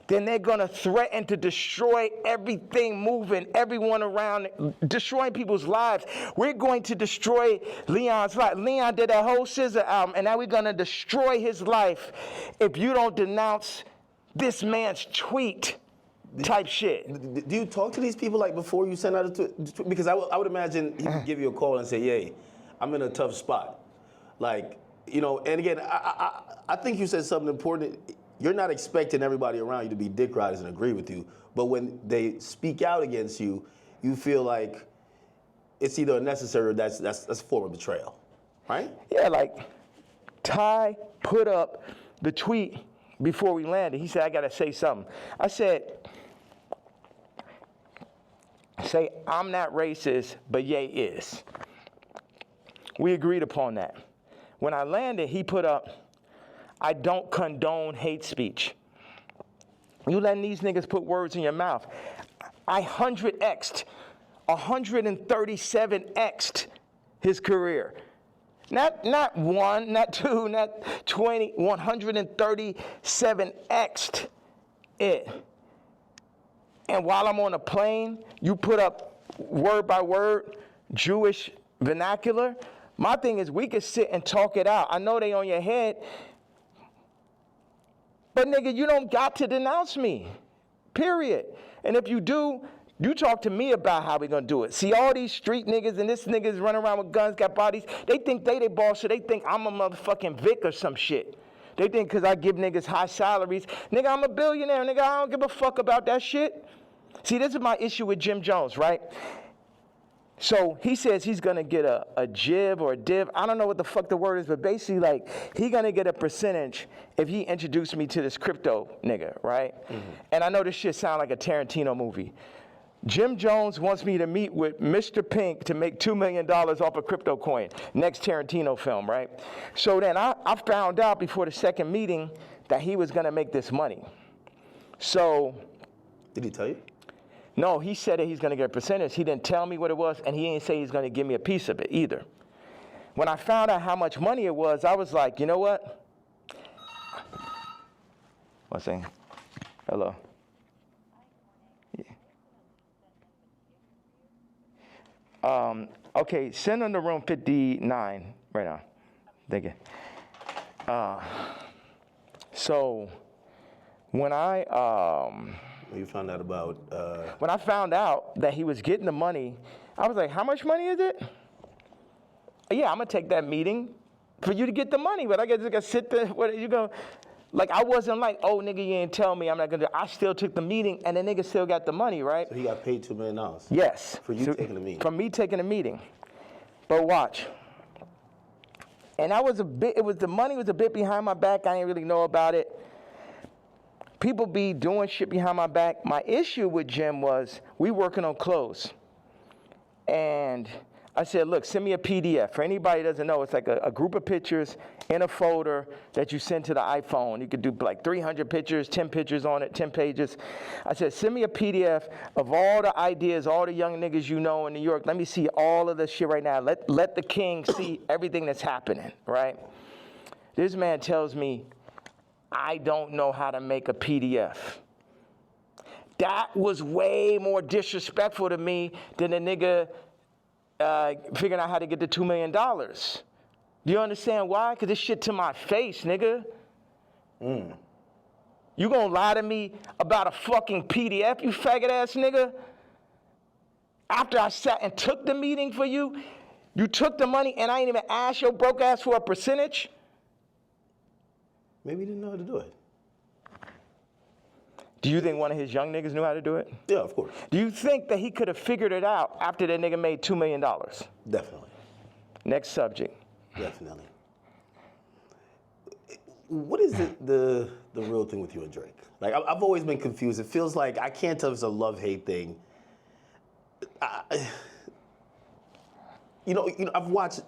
then they're going to threaten to destroy everything moving, everyone around, destroying people's lives. We're going to destroy Leon's life. Leon did that whole SZA album, and now we're going to destroy his life if you don't denounce this man's tweet type shit. Do you talk to these people like before you send out a tweet? Because I would imagine he could give you a call and say, "Yay, I'm in a tough spot." Like, you know, and again, I think you said something important. You're not expecting everybody around you to be dick riders and agree with you, but when they speak out against you, you feel like it's either unnecessary or that's a form of betrayal, right? Yeah, like Ty put up the tweet before we landed. He said, I gotta say something. I said, say I'm not racist, but Ye is. We agreed upon that. When I landed, he put up, I don't condone hate speech. You letting these niggas put words in your mouth. I 137x'd his career. Not one, not two, not 20, 137x'd it. And while I'm on a plane, you put up word by word Jewish vernacular. My thing is we could sit and talk it out. I know they on your head, but nigga, you don't got to denounce me, period. And if you do, you talk to me about how we gonna do it. See, all these street niggas and this niggas running around with guns, got bodies, they think they boss, so they think I'm a motherfucking Vic or some shit. They think because I give niggas high salaries, nigga, I'm a billionaire, nigga, I don't give a fuck about that shit. See, this is my issue with Jim Jones, right? So he says he's gonna get a jib or a div. I don't know what the fuck the word is, but basically like he gonna get a percentage if he introduced me to this crypto nigga, right? Mm-hmm. And I know this shit sound like a Tarantino movie. Jim Jones wants me to meet with Mr. Pink to make $2 million off a crypto coin. Next Tarantino film, right? So then I found out before the second meeting that he was gonna make this money. So. Did he tell you? No, he said that he's going to get a percentage. He didn't tell me what it was, and he didn't say he's going to give me a piece of it either. When I found out how much money it was, I was like, you know what? One second. Hello. Yeah. Okay, send them to room 59 right now. Thank you. So when You found out about... When I found out that he was getting the money, I was like, how much money is it? Yeah, I'm going to take that meeting for you to get the money, but I guess I got to sit there. What are you going? Like, I wasn't like, oh, nigga, you didn't tell me I'm not gonna do it. I still took the meeting, and the nigga still got the money, right? So he got paid $2 million. Yes. For you taking the meeting. For me taking the meeting. But watch. And I was the money was a bit behind my back. I didn't really know about it. People be doing shit behind my back. My issue with Jim was we working on clothes. And I said, look, send me a PDF. For anybody who doesn't know, it's like a group of pictures in a folder that you send to the iPhone. You could do like 300 pictures, 10 pictures on it, 10 pages. I said, send me a PDF of all the ideas, all the young niggas you know in New York. Let me see all of this shit right now. Let the king see everything that's happening, right? This man tells me, I don't know how to make a PDF. That was way more disrespectful to me than a nigga figuring out how to get the $2 million. Do you understand why? Because this shit to my face, nigga. You gonna lie to me about a fucking PDF, you faggot ass nigga? After I sat and took the meeting for you, you took the money and I ain't even asked your broke ass for a percentage? Maybe he didn't know how to do it. Do you think one of his young niggas knew how to do it? Yeah, of course. Do you think that he could have figured it out after that nigga made $2 million? Definitely. Next subject. Definitely. What is the real thing with you and Drake? Like, I've always been confused. It feels like I can't tell if it's a love-hate thing. You know, I've watched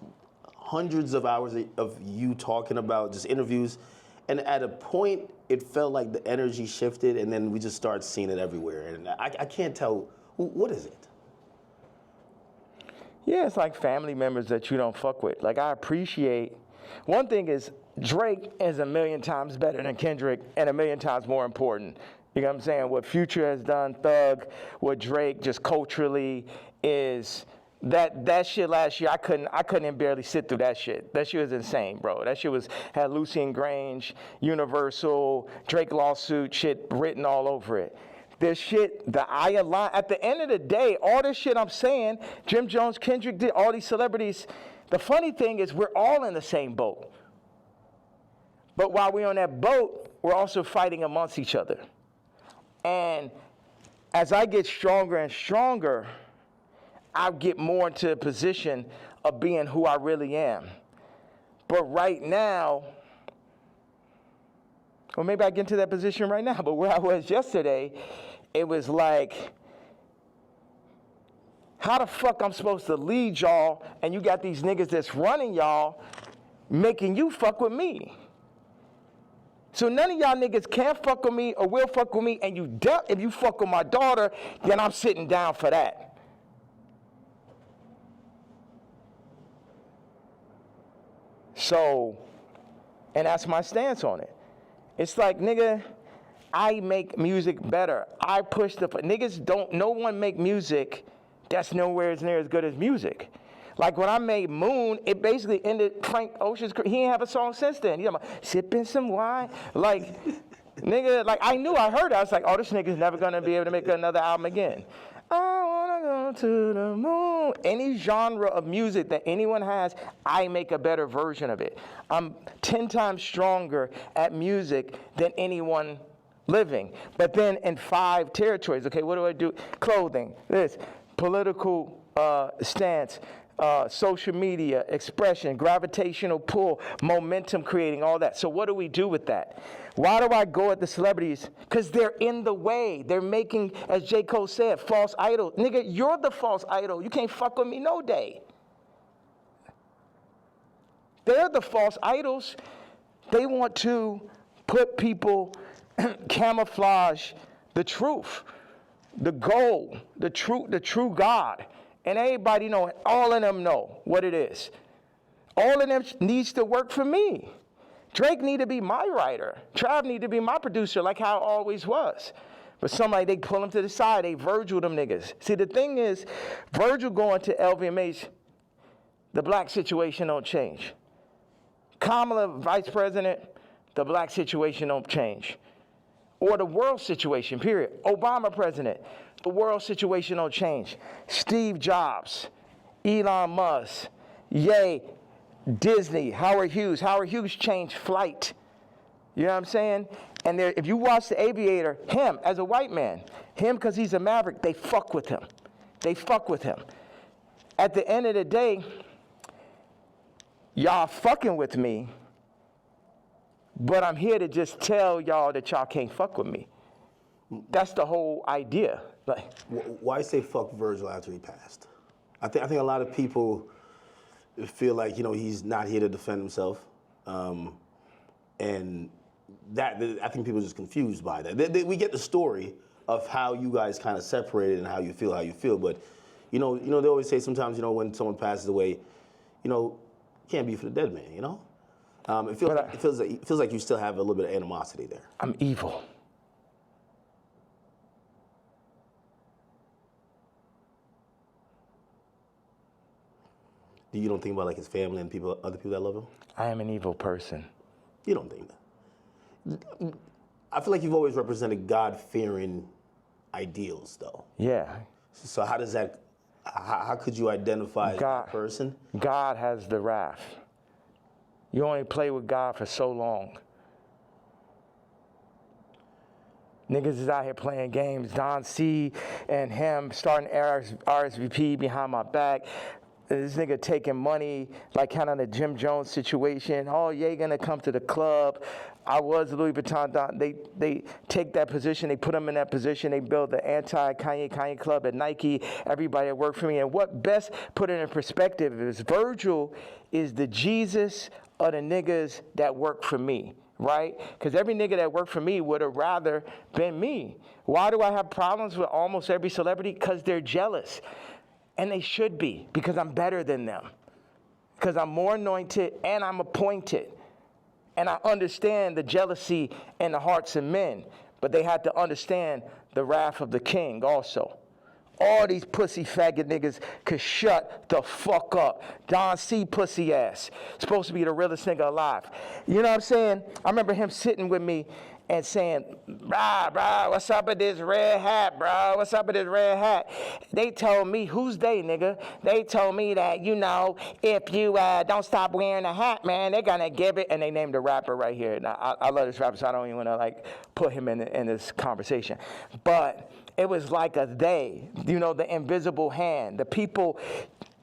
hundreds of hours of you talking about just interviews, and at a point, it felt like the energy shifted, and then we just started seeing it everywhere. And I can't tell, what is it? Yeah, it's like family members that you don't fuck with. Like, I appreciate, one thing is, Drake is a million times better than Kendrick and a million times more important. You know what I'm saying? What Future has done, Thug, what Drake just culturally is, that shit last year, I couldn't barely sit through that shit. That shit was insane, bro. That shit had Lucian Grange, Universal, Drake lawsuit shit written all over it. This shit, at the end of the day, all this shit I'm saying, Jim Jones, Kendrick did, all these celebrities, the funny thing is we're all in the same boat. But while we're on that boat, we're also fighting amongst each other. And as I get stronger and stronger, I get more into a position of being who I really am. But right now, or maybe I get into that position right now, but where I was yesterday, it was like, how the fuck I'm supposed to lead y'all and you got these niggas that's running y'all making you fuck with me? So none of y'all niggas can fuck with me or will fuck with me, and if you fuck with my daughter, then I'm sitting down for that. So, and that's my stance on it. It's like, nigga, I make music better. I push no one make music that's nowhere near as good as music. Like when I made Moon, it basically ended Frank Ocean's career. He ain't have a song since then. You know, sipping some wine. Like, nigga, like I heard it. I was like, oh, this nigga's never gonna be able to make another album again. I wanna go to the moon. Any genre of music that anyone has, I make a better version of it. I'm 10 times stronger at music than anyone living. But then in 5 territories, okay, what do I do? Clothing, this, political stance, social media, expression, gravitational pull, momentum creating, all that. So what do we do with that? Why do I go at the celebrities? Because they're in the way. They're making, as J. Cole said, false idol. Nigga, you're the false idol. You can't fuck with me no day. They're the false idols. They want to put people, camouflage the truth, the goal, the true God. And everybody know, all of them know what it is. All of them needs to work for me. Drake need to be my writer. Trav need to be my producer like how it always was. But somebody, they pull him to the side, they Virgil them niggas. See, the thing is, Virgil going to LVMH, the black situation don't change. Kamala, vice president, the black situation don't change. Or the world situation, period. Obama president, the world situation don't change. Steve Jobs, Elon Musk, Ye, Disney, Howard Hughes. Howard Hughes changed flight. You know what I'm saying? And if you watch The Aviator, him as a white man, him because he's a maverick, they fuck with him. They fuck with him. At the end of the day, y'all fucking with me, but I'm here to just tell y'all that y'all can't fuck with me. That's the whole idea. Like, why say fuck Virgil after he passed? I think a lot of people feel like, you know, he's not here to defend himself, and that I think people are just confused by that. We get the story of how you guys kind of separated and how you feel, but you know, they always say sometimes, you know, when someone passes away, you know, you can't be for the dead man, you know. It feels like you still have a little bit of animosity there. I'm evil. You don't think about like his family and other people that love him? I am an evil person. You don't think that? I feel like you've always represented God-fearing ideals, though. Yeah. So how does that? How could you identify that person? God has the wrath. You only play with God for so long. Niggas is out here playing games. Don C and him starting RSVP behind my back. This nigga taking money, like kind of the Jim Jones situation. Oh, Ye gonna come to the club. I was Louis Vuitton. They take that position. They put him in that position. They build the anti-Kanye club at Nike. Everybody that worked for me. And what best put it in perspective is Virgil is the Jesus of the niggas that work for me. Right? Because every nigga that worked for me would have rather been me. Why do I have problems with almost every celebrity? Because they're jealous. And they should be, because I'm better than them. Because I'm more anointed and I'm appointed. And I understand the jealousy in the hearts of men. But they had to understand the wrath of the king also. All these pussy faggot niggas could shut the fuck up. Don C. pussy ass. Supposed to be the realest nigga alive. You know what I'm saying? I remember him sitting with me and saying, brah, what's up with this red hat, bro? What's up with this red hat? They told me, who's they, nigga? They told me that, you know, if you don't stop wearing a hat, man, they're gonna give it. And they named a rapper right here. Now, I love this rapper, so I don't even wanna, like, put him in this conversation. But it was like a they, you know, the invisible hand, the people.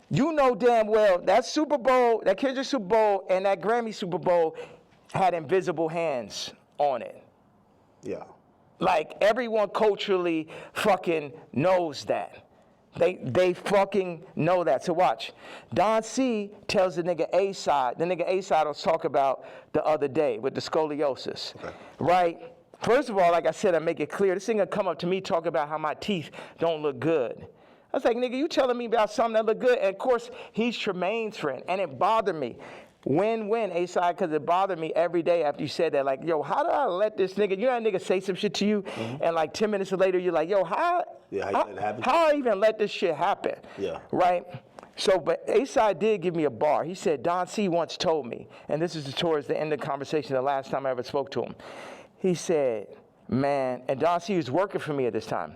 You know damn well that Super Bowl, that Kendrick Super Bowl, and that Grammy Super Bowl had invisible hands on it. Yeah. Like, everyone culturally fucking knows that. They fucking know that. So watch. Don C tells the nigga A-Side. The nigga A-Side was talk about the other day with the scoliosis. Okay. Right? First of all, like I said, I make it clear. This nigga come up to me talk about how my teeth don't look good. I was like, nigga, you telling me about something that look good? And of course, he's Tremaine's friend. And it bothered me. Win-win, A-Side, because it bothered me every day after you said that. Like, yo, how do I let this nigga, you know that nigga say some shit to you, and like 10 minutes later, you're like, yo, how I even let this shit happen? Yeah. Right? So, but A-Side did give me a bar. He said, Don C once told me, and this is towards the end of the conversation, the last time I ever spoke to him. He said, man, and Don C was working for me at this time.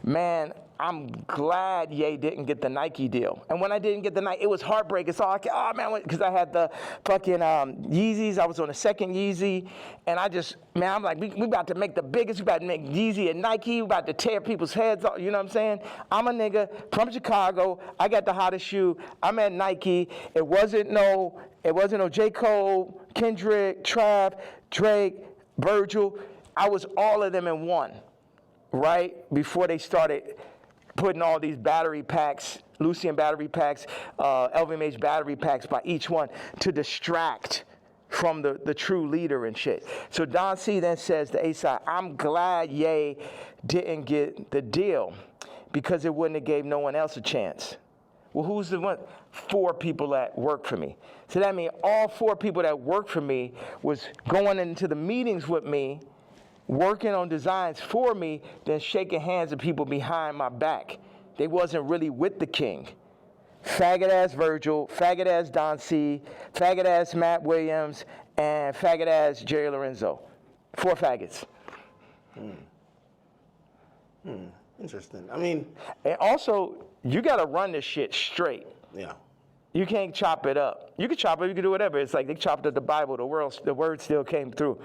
Man, I'm glad Ye didn't get the Nike deal. And when I didn't get the Nike, it was heartbreaking. So oh man, because I had the fucking Yeezys. I was on the second Yeezy. And I just, man, I'm like, we about to make the biggest. We about to make Yeezy and Nike. We about to tear people's heads off. You know what I'm saying? I'm a nigga from Chicago. I got the hottest shoe. I'm at Nike. It wasn't no J. Cole, Kendrick, Trav, Drake, Virgil. I was all of them in one, right? Before they started putting all these battery packs, Lucian battery packs, LVMH battery packs by each one to distract from the true leader and shit. So Don C then says to A-Side, I'm glad Ye didn't get the deal because it wouldn't have gave no one else a chance. Well, who's the one? 4 people that work for me. So that means all 4 people that work for me was going into the meetings with me, working on designs for me, then shaking hands with people behind my back. They wasn't really with the king. Faggot ass Virgil, faggot ass Don C, faggot ass Matt Williams, and faggot ass Jerry Lorenzo. 4 faggots. Interesting. I mean, and also, you gotta run this shit straight. Yeah. You can't chop it up. You can chop it, you can do whatever. It's like they chopped up the Bible, the word still came through.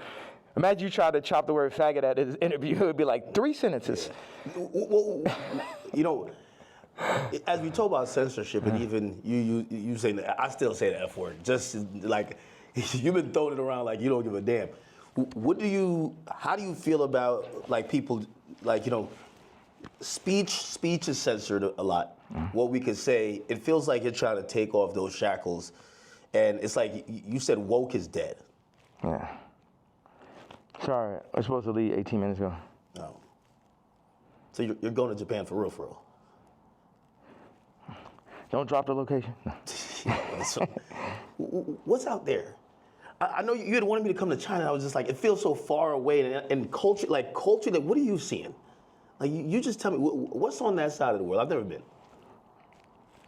Imagine you try to chop the word faggot at his interview. It would be like 3 sentences. Well, you know, as we talk about censorship, and even you saying that, I still say the F word. Just like you've been throwing it around like you don't give a damn. How do you feel about like people like speech is censored a lot. What we could say, it feels like you're trying to take off those shackles, and it's like you said woke is dead. Yeah. Sorry, I was supposed to leave 18 minutes ago. No. So you're going to Japan for real, for real? Don't drop the location. No. So, what's out there? I know you had wanted me to come to China. I was just like, it feels so far away, and culture, like what are you seeing? Like you just tell me what's on that side of the world. I've never been.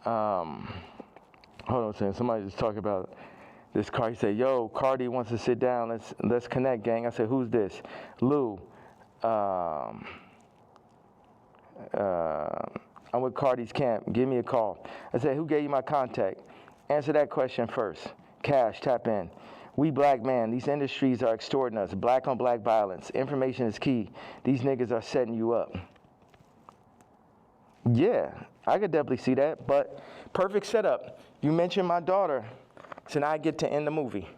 Hold on a second. Somebody just talking about this car. He said, "Yo, Cardi wants to sit down. Let's connect, gang." I said, "Who's this?" Lou. I'm with Cardi's camp. Give me a call. I said, "Who gave you my contact?" Answer that question first. Cash, tap in. We black man, these industries are extorting us. Black on black violence. Information is key. These niggas are setting you up. Yeah, I could definitely see that, but perfect setup. You mentioned my daughter, so now I get to end the movie.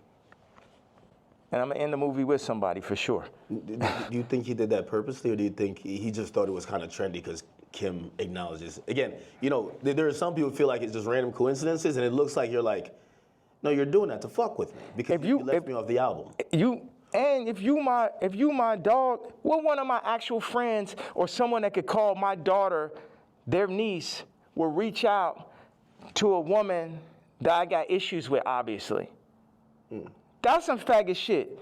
And I'm gonna end the movie with somebody for sure. Do you think he did that purposely, or do you think he just thought it was kind of trendy because Kim acknowledges? Again, there are some people who feel like it's just random coincidences, and it looks like you're like, no, you're doing that to fuck with me because you left me off the album. If you my dog, what one of my actual friends or someone that could call my daughter, their niece, will reach out to a woman that I got issues with, obviously. That's some faggot shit.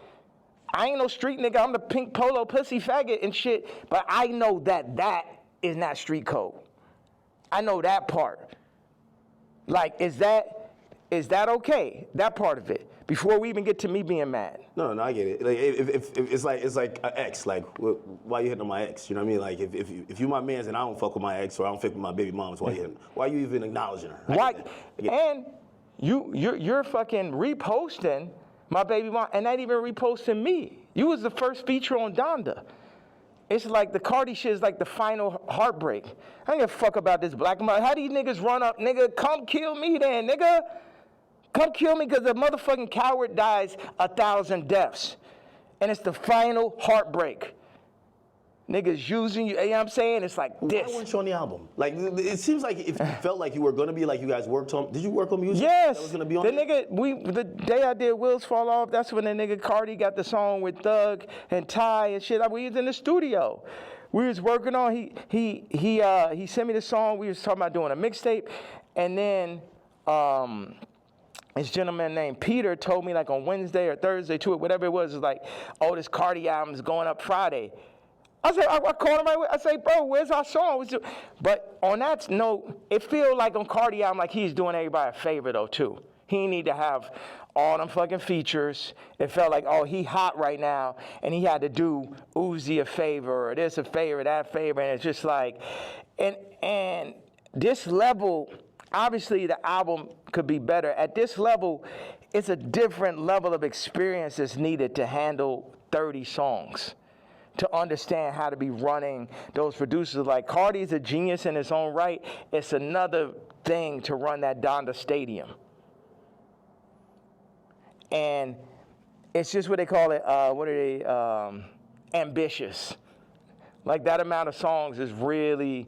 I ain't no street nigga. I'm the pink polo pussy faggot and shit, but I know that is not street code. I know that part. Like, is that okay? That part of it. Before we even get to me being mad. No, I get it. Like, if it's like an ex. Like, why you hitting on my ex? You know what I mean? Like, if you my man's and I don't fuck with my ex or I don't fuck with my baby moms, why you hitting? Why you even acknowledging her? Why? And you're fucking reposting my baby mom, and not even reposting me. You was the first feature on Donda. It's like the Cardi shit is like the final heartbreak. I don't give a fuck about this black man. How these niggas run up, nigga? Come kill me then, nigga. Come kill me because the motherfucking coward dies 1,000 deaths. And it's the final heartbreak. Niggas using you, you know what I'm saying? It's like this. Why weren't you on the album? Like, it seems like if you felt like you were going to be, like you guys worked on, did you work on music? Yes. That was going to be on the nigga, the day I did Wheels Fall Off, that's when the nigga Cardi got the song with Thug and Ty and shit. We was in the studio. We was working on, he sent me the song. We was talking about doing a mixtape. And then, this gentleman named Peter told me like on Wednesday or Thursday to it, whatever it was like, oh, this Cardi album is going up Friday. I said, I called him right away. I say, bro, where's our song? But on that note, it feel like on Cardi album, like he's doing everybody a favor though too. He need to have all them fucking features. It felt like, oh, he hot right now, and he had to do Uzi a favor, or this a favor, that favor, and it's just like, and this level, obviously the album could be better. At this level, it's a different level of experience that's needed to handle 30 songs, to understand how to be running those producers. Like Cardi's a genius in his own right. It's another thing to run that Donda Stadium. And it's just what they call it, ambitious. Like that amount of songs is really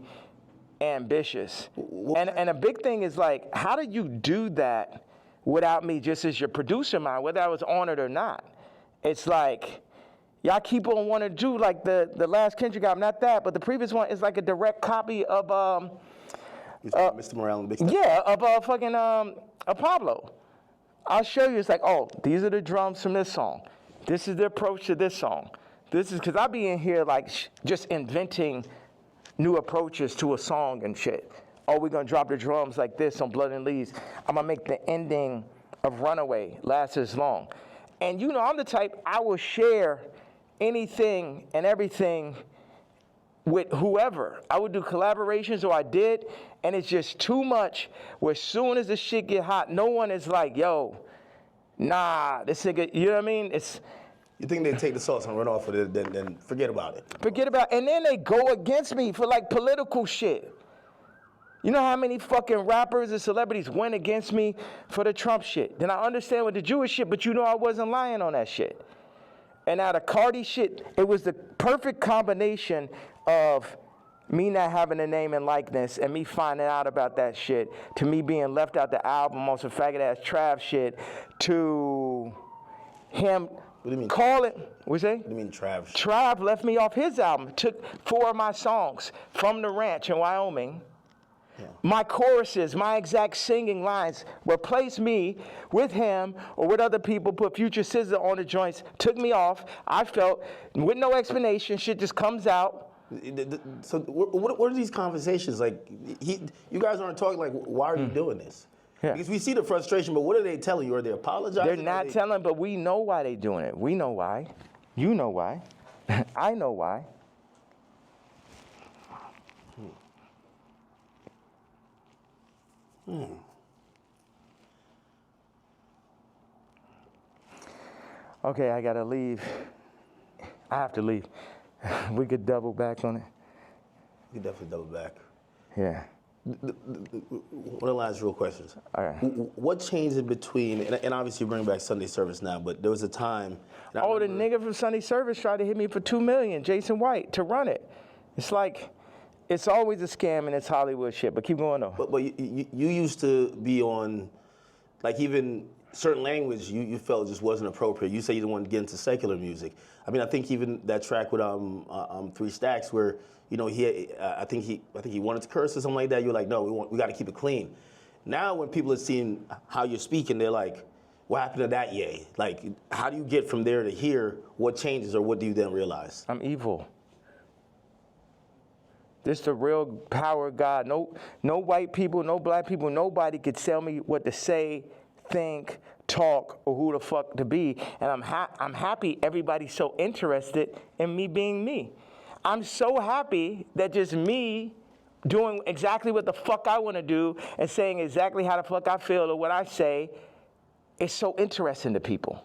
ambitious. And a big thing is like, how did you do that without me just as your producer, man, whether I was on it or not? It's like, y'all keep on wanting to do like the last Kendrick album, not that, but the previous one is like a direct copy of Mr. Morale and Big Step. Yeah, of fucking Pablo. I'll show you. It's like, oh, these are the drums from this song. This is the approach to this song. This is because I be in here like just inventing new approaches to a song and shit. Oh, we're gonna drop the drums like this on Blood and Leaves. I'm gonna make the ending of Runaway last as long. And you know, I'm the type, I will share anything and everything with whoever. I would do collaborations, or I did, and it's just too much where as soon as the shit get hot, no one is like, yo, nah, this nigga, you know what I mean? You think they take the sauce and run off with it, then forget about it. Forget about, and then they go against me for like political shit. You know how many fucking rappers and celebrities went against me for the Trump shit? Then I understand with the Jewish shit, but you know I wasn't lying on that shit. And now the Cardi shit, it was the perfect combination of me not having a name and likeness and me finding out about that shit, to me being left out the album on some faggot ass Trav shit, to him What do you mean? calling, what's that? What do you mean Trav? Trav left me off his album, took 4 of my songs from the ranch in Wyoming. Yeah. My choruses, my exact singing lines, replaced me with him or with other people, put Future Scissor on the joints, took me off. I felt, with no explanation, shit just comes out. So what are these conversations like? You guys aren't talking like, why are you doing this? Yeah. Because we see the frustration, but what are they telling you? Are they apologizing? They're not telling, but we know why they're doing it. We know why. You know why. I know why. Okay, I gotta leave. I have to leave. We could double back on it. You definitely double back. Yeah. One of the last real questions. All right. What changed in between, and obviously you bring back Sunday service now, but there was a time. Oh, the nigga from Sunday Service tried to hit me for $2 million, Jason White, to run it. It's like, it's always a scam and it's Hollywood shit, but keep going though. But you used to be on, like even certain language you felt just wasn't appropriate. You say you didn't want to get into secular music. I mean, I think even that track with 3 Stacks where, you know, I think he wanted to curse or something like that. You're like, no, we got to keep it clean. Now when people are seeing how you're speaking, they're like, what happened to that yay? Like, how do you get from there to here? What changes, or what do you then realize? I'm evil. This the real power of God. No white people, no black people, nobody could tell me what to say, think, talk, or who the fuck to be. And I'm happy everybody's so interested in me being me. I'm so happy that just me doing exactly what the fuck I want to do and saying exactly how the fuck I feel or what I say is so interesting to people.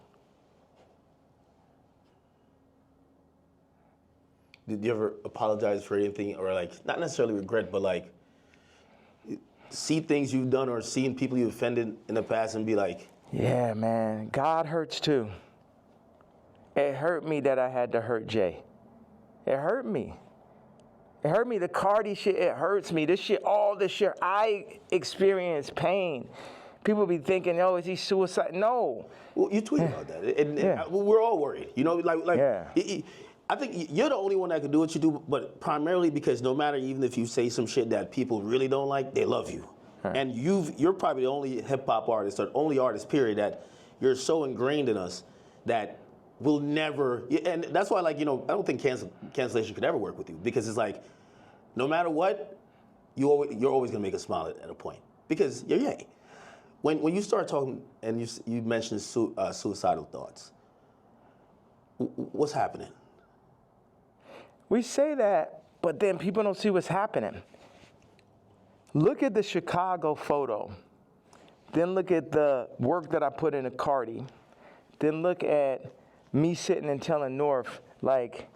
Did you ever apologize for anything, or like, not necessarily regret, but like see things you've done or seen people you offended in the past and be like, yeah, man, God hurts too. It hurt me that I had to hurt Jay. It hurt me. It hurt me. The Cardi shit, it hurts me. This shit, all this shit, I experience pain. People be thinking, oh, is he suicide? No. well, you tweeted about that, and we're all worried. You know, like Yeah. I think you're the only one that can do what you do, but primarily because no matter, even if you say some shit that people really don't like, they love you. Right. And you're probably the only hip hop artist, or only artist, period, that you're so ingrained in us that we'll never, and that's why, like, you know, I don't think cancellation could ever work with you, because it's like, no matter what, you're always gonna make us smile at a point, because you're Ye. When you start talking and you mentioned suicidal thoughts, what's happening? We say that, but then people don't see what's happening. Look at the Chicago photo. Then look at the work that I put into Cardi. Then look at me sitting and telling North, like,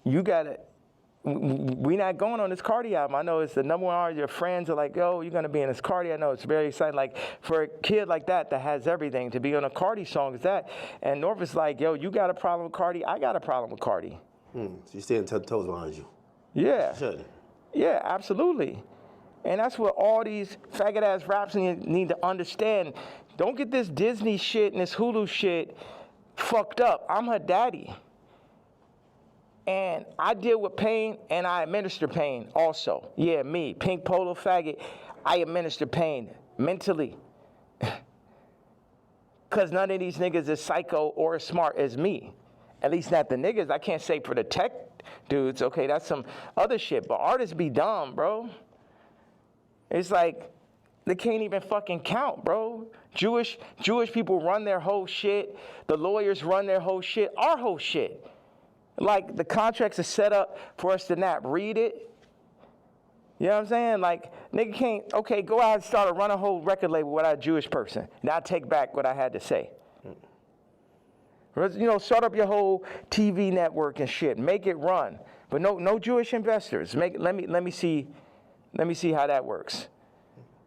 you gotta, we not going on this Cardi album. I know it's the #1 artist. Your friends are like, oh, you're gonna be in this Cardi. I know it's very exciting. Like, for a kid like that has everything, to be on a Cardi song is that. And North is like, yo, you got a problem with Cardi? I got a problem with Cardi. So you're staying 10 toes behind you. Yeah. Should. Yeah, absolutely. And that's what all these faggot ass raps need to understand. Don't get this Disney shit and this Hulu shit fucked up. I'm her daddy. And I deal with pain and I administer pain also. Yeah, me, pink polo faggot, I administer pain mentally. Because none of these niggas is psycho or as smart as me. At least not the niggas. I can't say for the tech dudes, okay, that's some other shit. But artists be dumb, bro. It's like, they can't even fucking count, bro. Jewish people run their whole shit. The lawyers run their whole shit. Our whole shit. Like, the contracts are set up for us to not read it. You know what I'm saying? Like, nigga can't, okay, go out and run a whole record label without a Jewish person. Now I take back what I had to say. You know, start up your whole TV network and shit. Make it run. But no Jewish investors. Let me see how that works.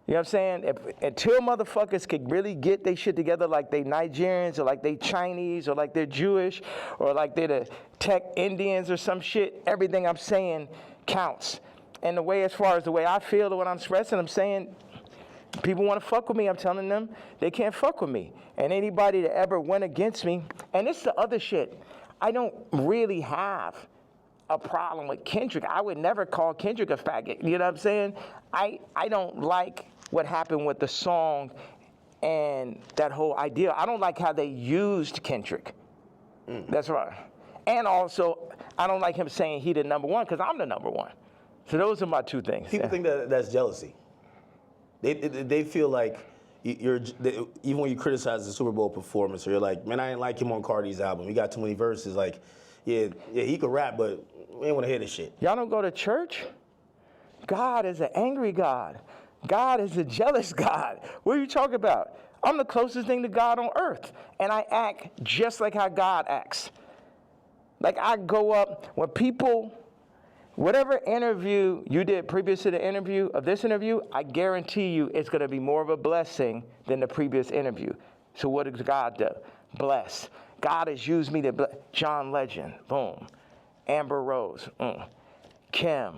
You know what I'm saying? Until motherfuckers could really get their shit together like they Nigerians or like they Chinese or like they're Jewish or like they're the tech Indians or some shit, everything I'm saying counts. And the way, as far as the way I feel or what I'm expressing, I'm saying people want to fuck with me. I'm telling them they can't fuck with me. And anybody that ever went against me, and it's the other shit, I don't really have a problem with Kendrick. I would never call Kendrick a faggot. You know what I'm saying? I don't like what happened with the song and that whole idea. I don't like how they used Kendrick. That's right. And also, I don't like him saying he the number one because I'm the number one. So those are my two things. People think that that's jealousy. They feel like even when you criticize the Super Bowl performance, or you're like, man, I didn't like him on Cardi's album. He got too many verses. Like, yeah, he could rap, but we ain't want to hear this shit. Y'all don't go to church? God is an angry God. God is a jealous God. What are you talking about? I'm the closest thing to God on earth, and I act just like how God acts. Like I go up when people, whatever interview you did previous to the interview of this interview, I guarantee you it's going to be more of a blessing than the previous interview. So what does God do? Bless. God has used me to bless. John Legend, boom. Amber Rose, Kim,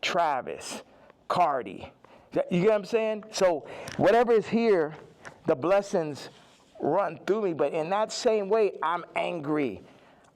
Travis, Cardi. You get what I'm saying? So whatever is here, the blessings run through me. But in that same way, I'm angry.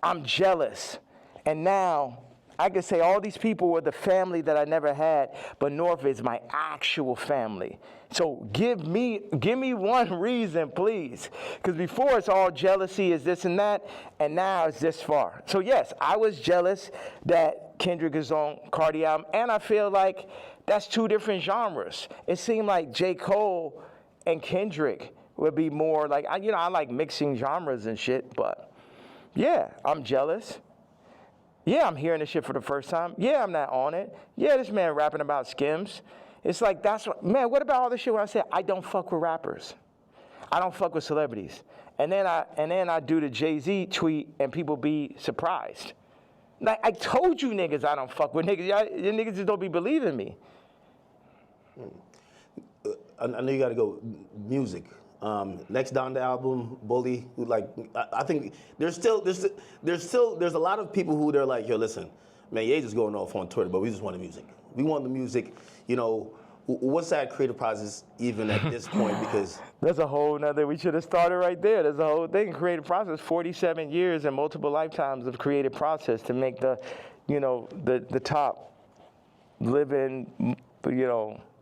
I'm jealous. And now I can say all these people were the family that I never had, but North is my actual family. So give me one reason, please. Because before it's all jealousy is this and that, and now it's this far. So yes, I was jealous that Kendrick is on Cardi album, and I feel like that's two different genres. It seemed like J. Cole and Kendrick would be more like, I like mixing genres and shit, but yeah, I'm jealous. Yeah, I'm hearing this shit for the first time. Yeah, I'm not on it. Yeah, this man rapping about Skims. It's like, what about all this shit when I say I don't fuck with rappers? I don't fuck with celebrities. And then I do the Jay-Z tweet and people be surprised. Like, I told you niggas I don't fuck with niggas. You niggas just don't be believing me. I know you got to go music. Next Donda album, Bully. Like, I think there's a lot of people who they're like, yo, listen, man, Ye just going off on Twitter, but we just want the music. We want the music. You know, what's that creative process even at this point? Because there's a whole nother. We should have started right there. There's a whole thing. Creative process. 47 years and multiple lifetimes of creative process to make the top living,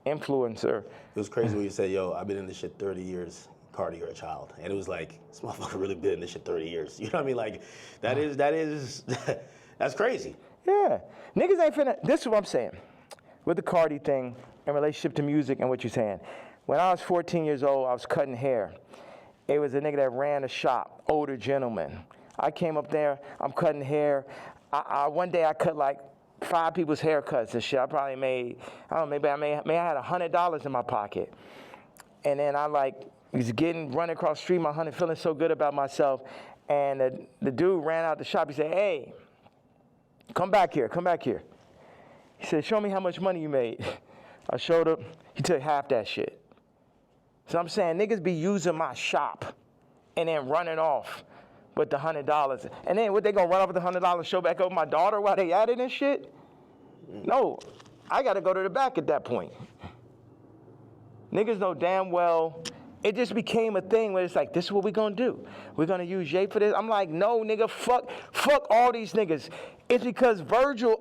influencer. It was crazy when you said, yo, I've been in this shit 30 years. Cardi, you're a child. And it was like, this motherfucker really been in this shit 30 years. You know what I mean? Like, that's crazy. Yeah. Niggas ain't finna, this is what I'm saying. With the Cardi thing in relationship to music and what you're saying. When I was 14 years old, I was cutting hair. It was a nigga that ran a shop, older gentleman. I came up there, I'm cutting hair. One day I cut like 5 people's haircuts and shit. I probably made, I don't know, maybe I had $100 in my pocket. And then I was running across the street, feeling so good about myself. And the dude ran out the shop. He said, hey, come back here. He said, show me how much money you made. I showed him. He took half that shit. So I'm saying niggas be using my shop and then running off with the $100. And then what, they gonna run off with the $100, show back over my daughter while they at it and shit? No, I gotta go to the back at that point. Niggas know damn well, it just became a thing where it's like, this is what we gonna do. We're gonna use Jay for this. I'm like, no, nigga, fuck all these niggas. It's because Virgil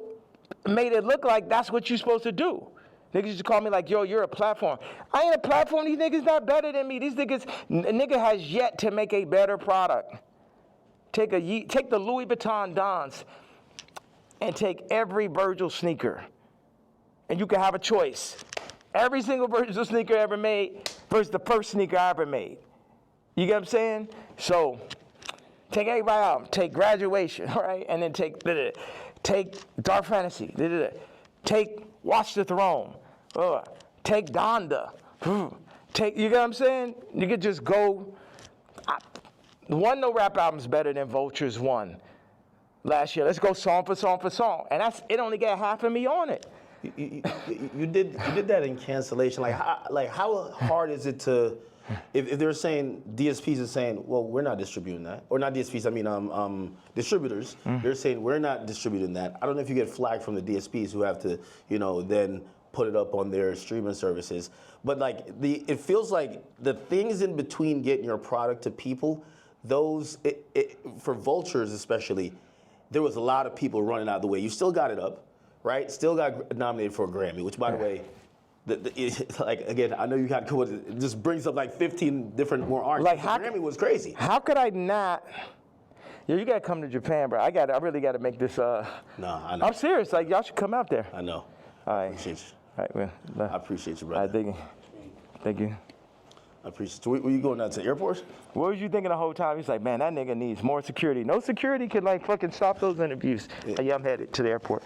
made it look like that's what you're supposed to do. Niggas used to call me like, yo, you're a platform. I ain't a platform. These niggas not better than me. These niggas, nigga has yet to make a better product. Take the Louis Vuitton Dons and take every Virgil sneaker. And you can have a choice. Every single Virgil sneaker ever made versus the first sneaker I ever made. You get what I'm saying? So take everybody out. Take Graduation, right? And then take Dark Fantasy. Take Watch the Throne. Take Donda. You get what I'm saying? You could just go. One no rap album's better than Vulture's one last year. Let's go song for song for song, and it only got half of me on it. You did that in cancellation. Like how hard is it to, if they're saying DSPs are saying, well, we're not distributing that, or not DSPs, I mean distributors. They're saying we're not distributing that. I don't know if you get flagged from the DSPs who have to, then put it up on their streaming services. But like it feels like the things in between getting your product to people, those for Vultures especially, there was a lot of people running out of the way. You still got it up. Right, still got nominated for a Grammy, which, by the way, like again, I know you got it just brings up like 15 different more artists. Like the Grammy was crazy. How could I not? Yeah, you gotta come to Japan, bro. I really gotta make this. No, I know. I'm serious. Like y'all should come out there. I know. All right. I appreciate you. All right, well, I appreciate you, all right, brother. thank you. I appreciate you. Were you going out to the airport? What was you thinking the whole time? He's like, man, that nigga needs more security. No security can like fucking stop those interviews. Yeah, I'm headed to the airport.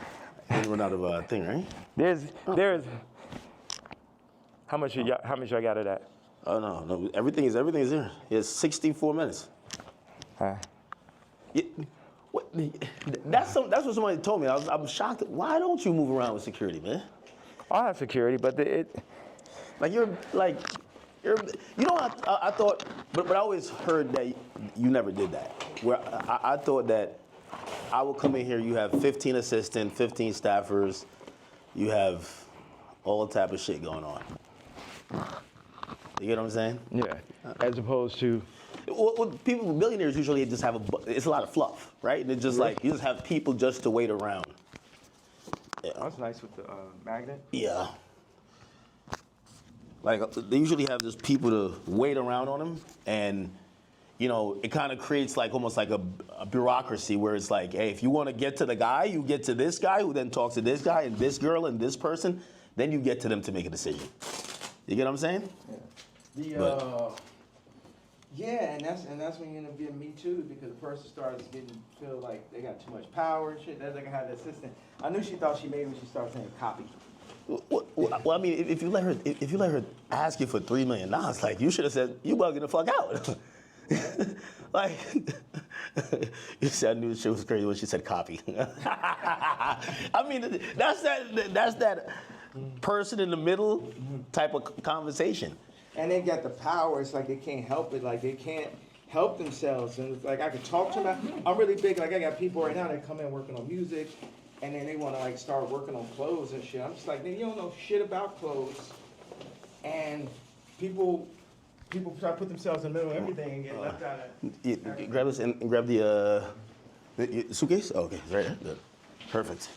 You run out of thing, right? There's. How much I got it at? Oh no, everything is there. It's 64 minutes. All right. That's what somebody told me. I'm shocked. Why don't you move around with security, man? I have security, but I thought, but I always heard that you never did that. Where I thought that I would come in here, you have 15 assistants, 15 staffers, you have all type of shit going on. You get what I'm saying? Yeah. As opposed to. Well, millionaires usually just have it's a lot of fluff, right? And it's just like, you just have people just to wait around. Yeah. That's nice with the magnet. Yeah. Like, they usually have just people to wait around on them, and it kind of creates like almost like a bureaucracy where it's like, hey, if you want to get to the guy, you get to this guy who then talks to this guy and this girl and this person, then you get to them to make a decision. You get what I'm saying? Yeah. Yeah, and that's when you end up getting Me Too, because the person starts feel like they got too much power and shit. That's like I had the assistant. I knew she thought she made when she started saying copy. Well, I mean, if you let her ask you for $3 million, like you should have said, you bugging the fuck out. Like, you said I knew the shit was crazy when she said copy. I mean, that's that person in the middle type of conversation. And they got the power. It's like they can't help it. Like they can't help themselves. And it's like I could talk to them. I'm really big. Like I got people right now that come in working on music, and then they want to like start working on clothes and shit. I'm just like, you don't know shit about clothes. And people try to put themselves in the middle of everything and get left out of. Grab this and grab the suitcase. Oh, okay, it's right there. Good. Perfect.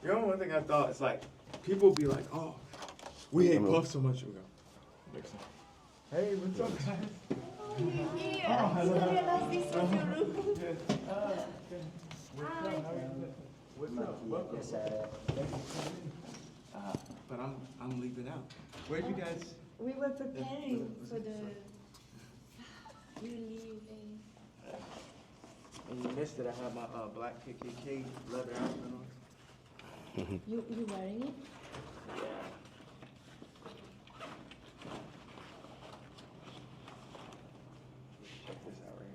You know, one thing I thought is like, people be like, oh, we hate Puff so much. We go. Hey, what's up, guys? What's up? But I'm leaving out. Where'd you guys? We were preparing for the you leaving. And you missed it. I had my black KKK leather outfit on. You wearing it? Yeah. Check this out right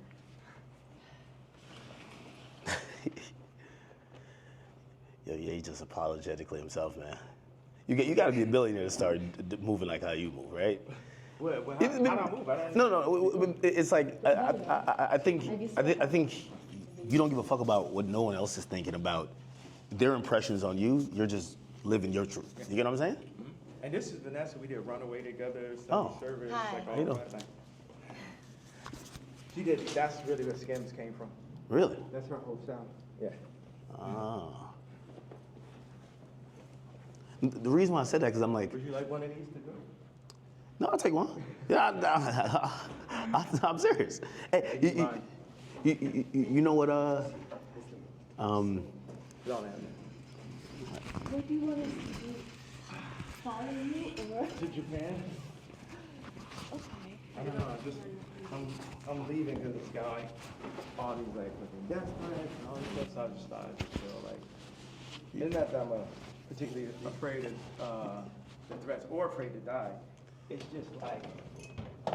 here. Yo, yeah, he's just apologetically himself, man. You got to be a billionaire to start moving like how you move, right? Well, how do I move? No. It's like I think you don't give a fuck about what no one else is thinking about their impressions on you. You're just living your truth. You get what I'm saying? Mm-hmm. And this is Vanessa. We did Runaway together. Service, Hi. like all that. Like, she did. That's really where Skims came from. Really? That's her whole style. Yeah. Ah. The reason why I said that because I'm like, Would you like one of these to go? no, I'll take one. Yeah, I'm serious. Hey, You know what? What do you want us to do? Follow you or? To Japan? Okay. I don't know. I'm leaving because it's got like all these like fucking death threats and all this stuff. So I just thought I'd just feel like, it's not that I'm particularly afraid of the threats or afraid to die. It's just like, I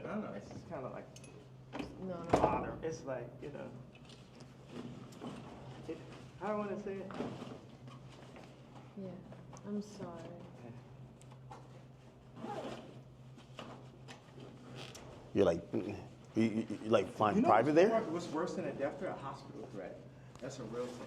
don't know. It's just kind of like No. bother. It's like, you know, how do I want to say it? Yeah. I'm sorry. You're like, you like flying You know private there? what's worse than a death threat? A hospital threat. That's a real thing.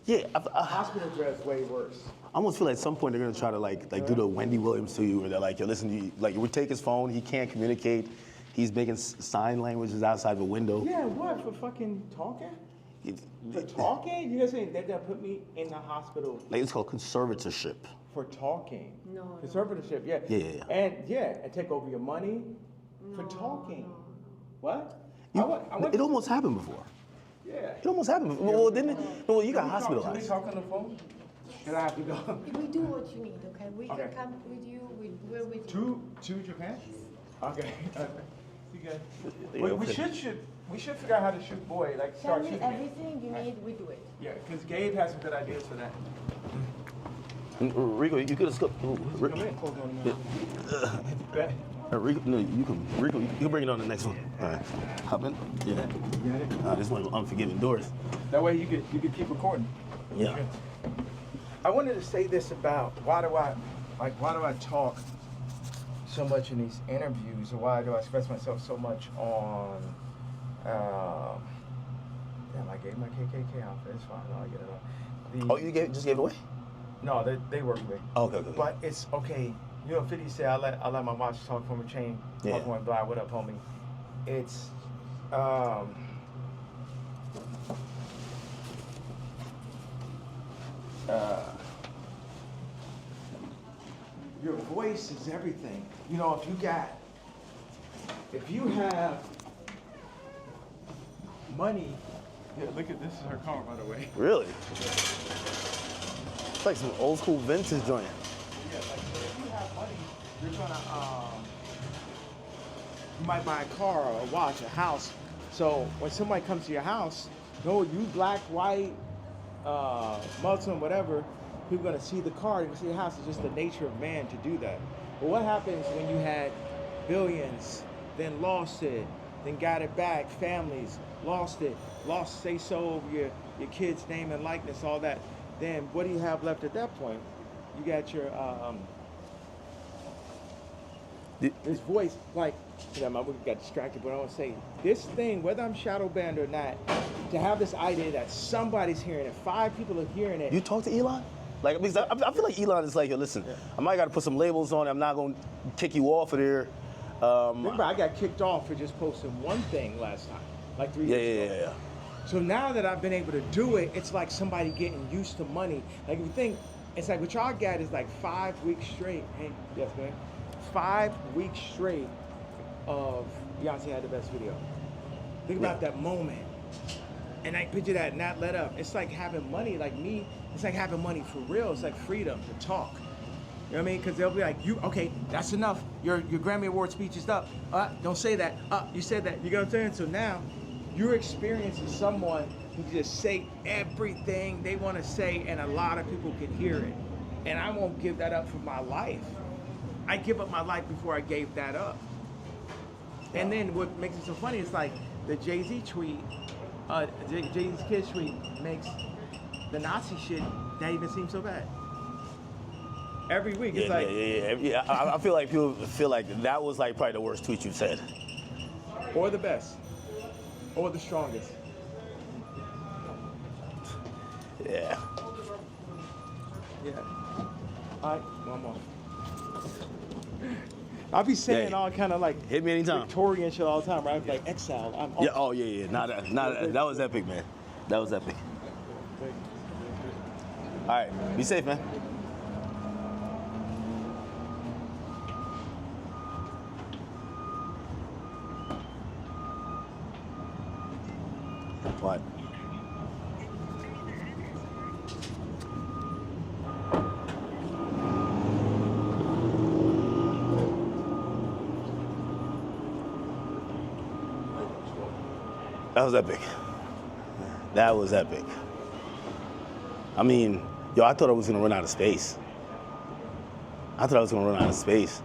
Yeah, A hospital threat is way worse. I almost feel like at some point they're gonna try to like do the Wendy Williams to you, where they're like, yo, listen, we take his phone, he can't communicate, he's making sign languages outside the window. Yeah, what, for fucking talking? For talking? You guys saying they're gonna put me in the hospital Like it's called conservatorship. for talking? No. Conservatorship, yeah. Yeah. And take over your money for talking. No. What? It almost happened before. Yeah. It almost happened before. Well, didn't it? No, you got Can we hospitalized. talk on the phone? Can I have to go? We do what you need, okay? We Okay. can come with you. We're with you. To Japan? Okay. See you guys. Yeah, We should figure out how to shoot boy, like Tell start me shooting. it. everything you need. We do it. Yeah, because Gabe has some good ideas for that. Rico, you could have skipped. Come in. Rico, no, Rico, you can bring it on the next one. All right, hop in. Yeah. This one, Unforgiving Doors. That way you could keep recording. Yeah. I wanted to say this about why do I talk so much in these interviews, or why do I express myself so much on damn, I gave my KKK outfit. It's fine. I'll get it off. You just gave it away? No, they work with me. Okay. But it's okay. You know, 50 said I let my watch talk from a chain. Yeah. Talk one blind. What up, homie? It's your voice is everything. You know, if you have money, yeah, look at this is her car, by the way. Really? It's like some old school vintage joint. Yeah, like so if you have money, you're gonna you might buy a car or a watch, a house. So when somebody comes to your house, no, you black, white, Muslim, whatever, people are gonna see the car, they're gonna see the house. It's just the nature of man to do that. But what happens when you had billions, then lost it, then got it back, families, lost it, lost say so over your kid's name and likeness, all that. Then what do you have left at that point? You got your this voice, like, you know, we got distracted, but I want to say, this thing, whether I'm shadow banned or not, to have this idea that somebody's hearing it, 5 people are hearing it. You talk to Elon? Like, because I feel like Elon is like, yo, listen, I might got to put some labels on it. I'm not going to kick you off of there. Remember, I got kicked off for just posting one thing last time, like 3 years ago. Yeah. So now that I've been able to do it, it's like somebody getting used to money. Like, if you think, it's like what y'all got is like 5 weeks straight. Hey, yes, man. 5 weeks straight of Beyonce had the best video. Think about that moment. And I picture that not let up. It's like having money, like me, it's like having money for real. It's like freedom to talk. You know what I mean? Because they'll be like, okay, that's enough. Your Grammy Award speech is up. Don't say that. You said that. You know what I'm saying? So now you're experiencing someone who just say everything they want to say, and a lot of people can hear it. And I won't give that up for my life. I give up my life before I gave that up. And then what makes it so funny is like the Jay-Z tweet, Jay-Z's Kids tweet makes the Nazi shit not even seem so bad. Every week, it's like... Yeah. I feel like people feel like that was like probably the worst tweet you've said. Or the best. Or the strongest. Yeah. Yeah. All right, one more. I'll be saying all kind of like hit me anytime. Victorian shit all the time, right? Like exile. Yeah. Oh yeah. That was epic, man. That was epic. All right. Be safe, man. What? That was epic. That was epic. I mean, yo, I thought I was gonna run out of space. I thought I was gonna run out of space.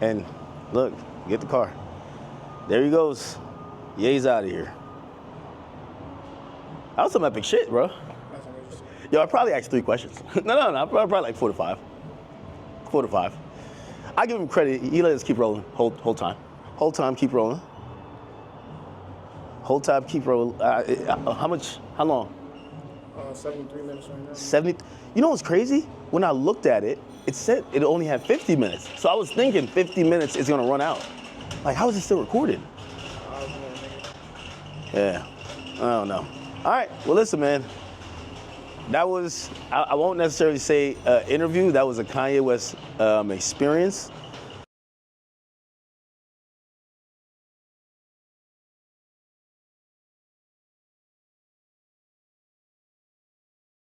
And look, get the car. There he goes. Ye's out of here. That was some epic shit, bro. Yo, I probably asked 3 questions. no, probably like 4 to 5. 4 to 5. I give him credit. He let us keep rolling whole time. Whole time, keep rolling. Whole time, keep rolling. How long? 73 minutes right now. 70. You know what's crazy? When I looked at it, it said it only had 50 minutes. So I was thinking 50 minutes is gonna run out. Like, how is it still recorded? Yeah, I don't know. All right, well, listen, man. That was, I won't necessarily say interview. That was a Kanye West experience.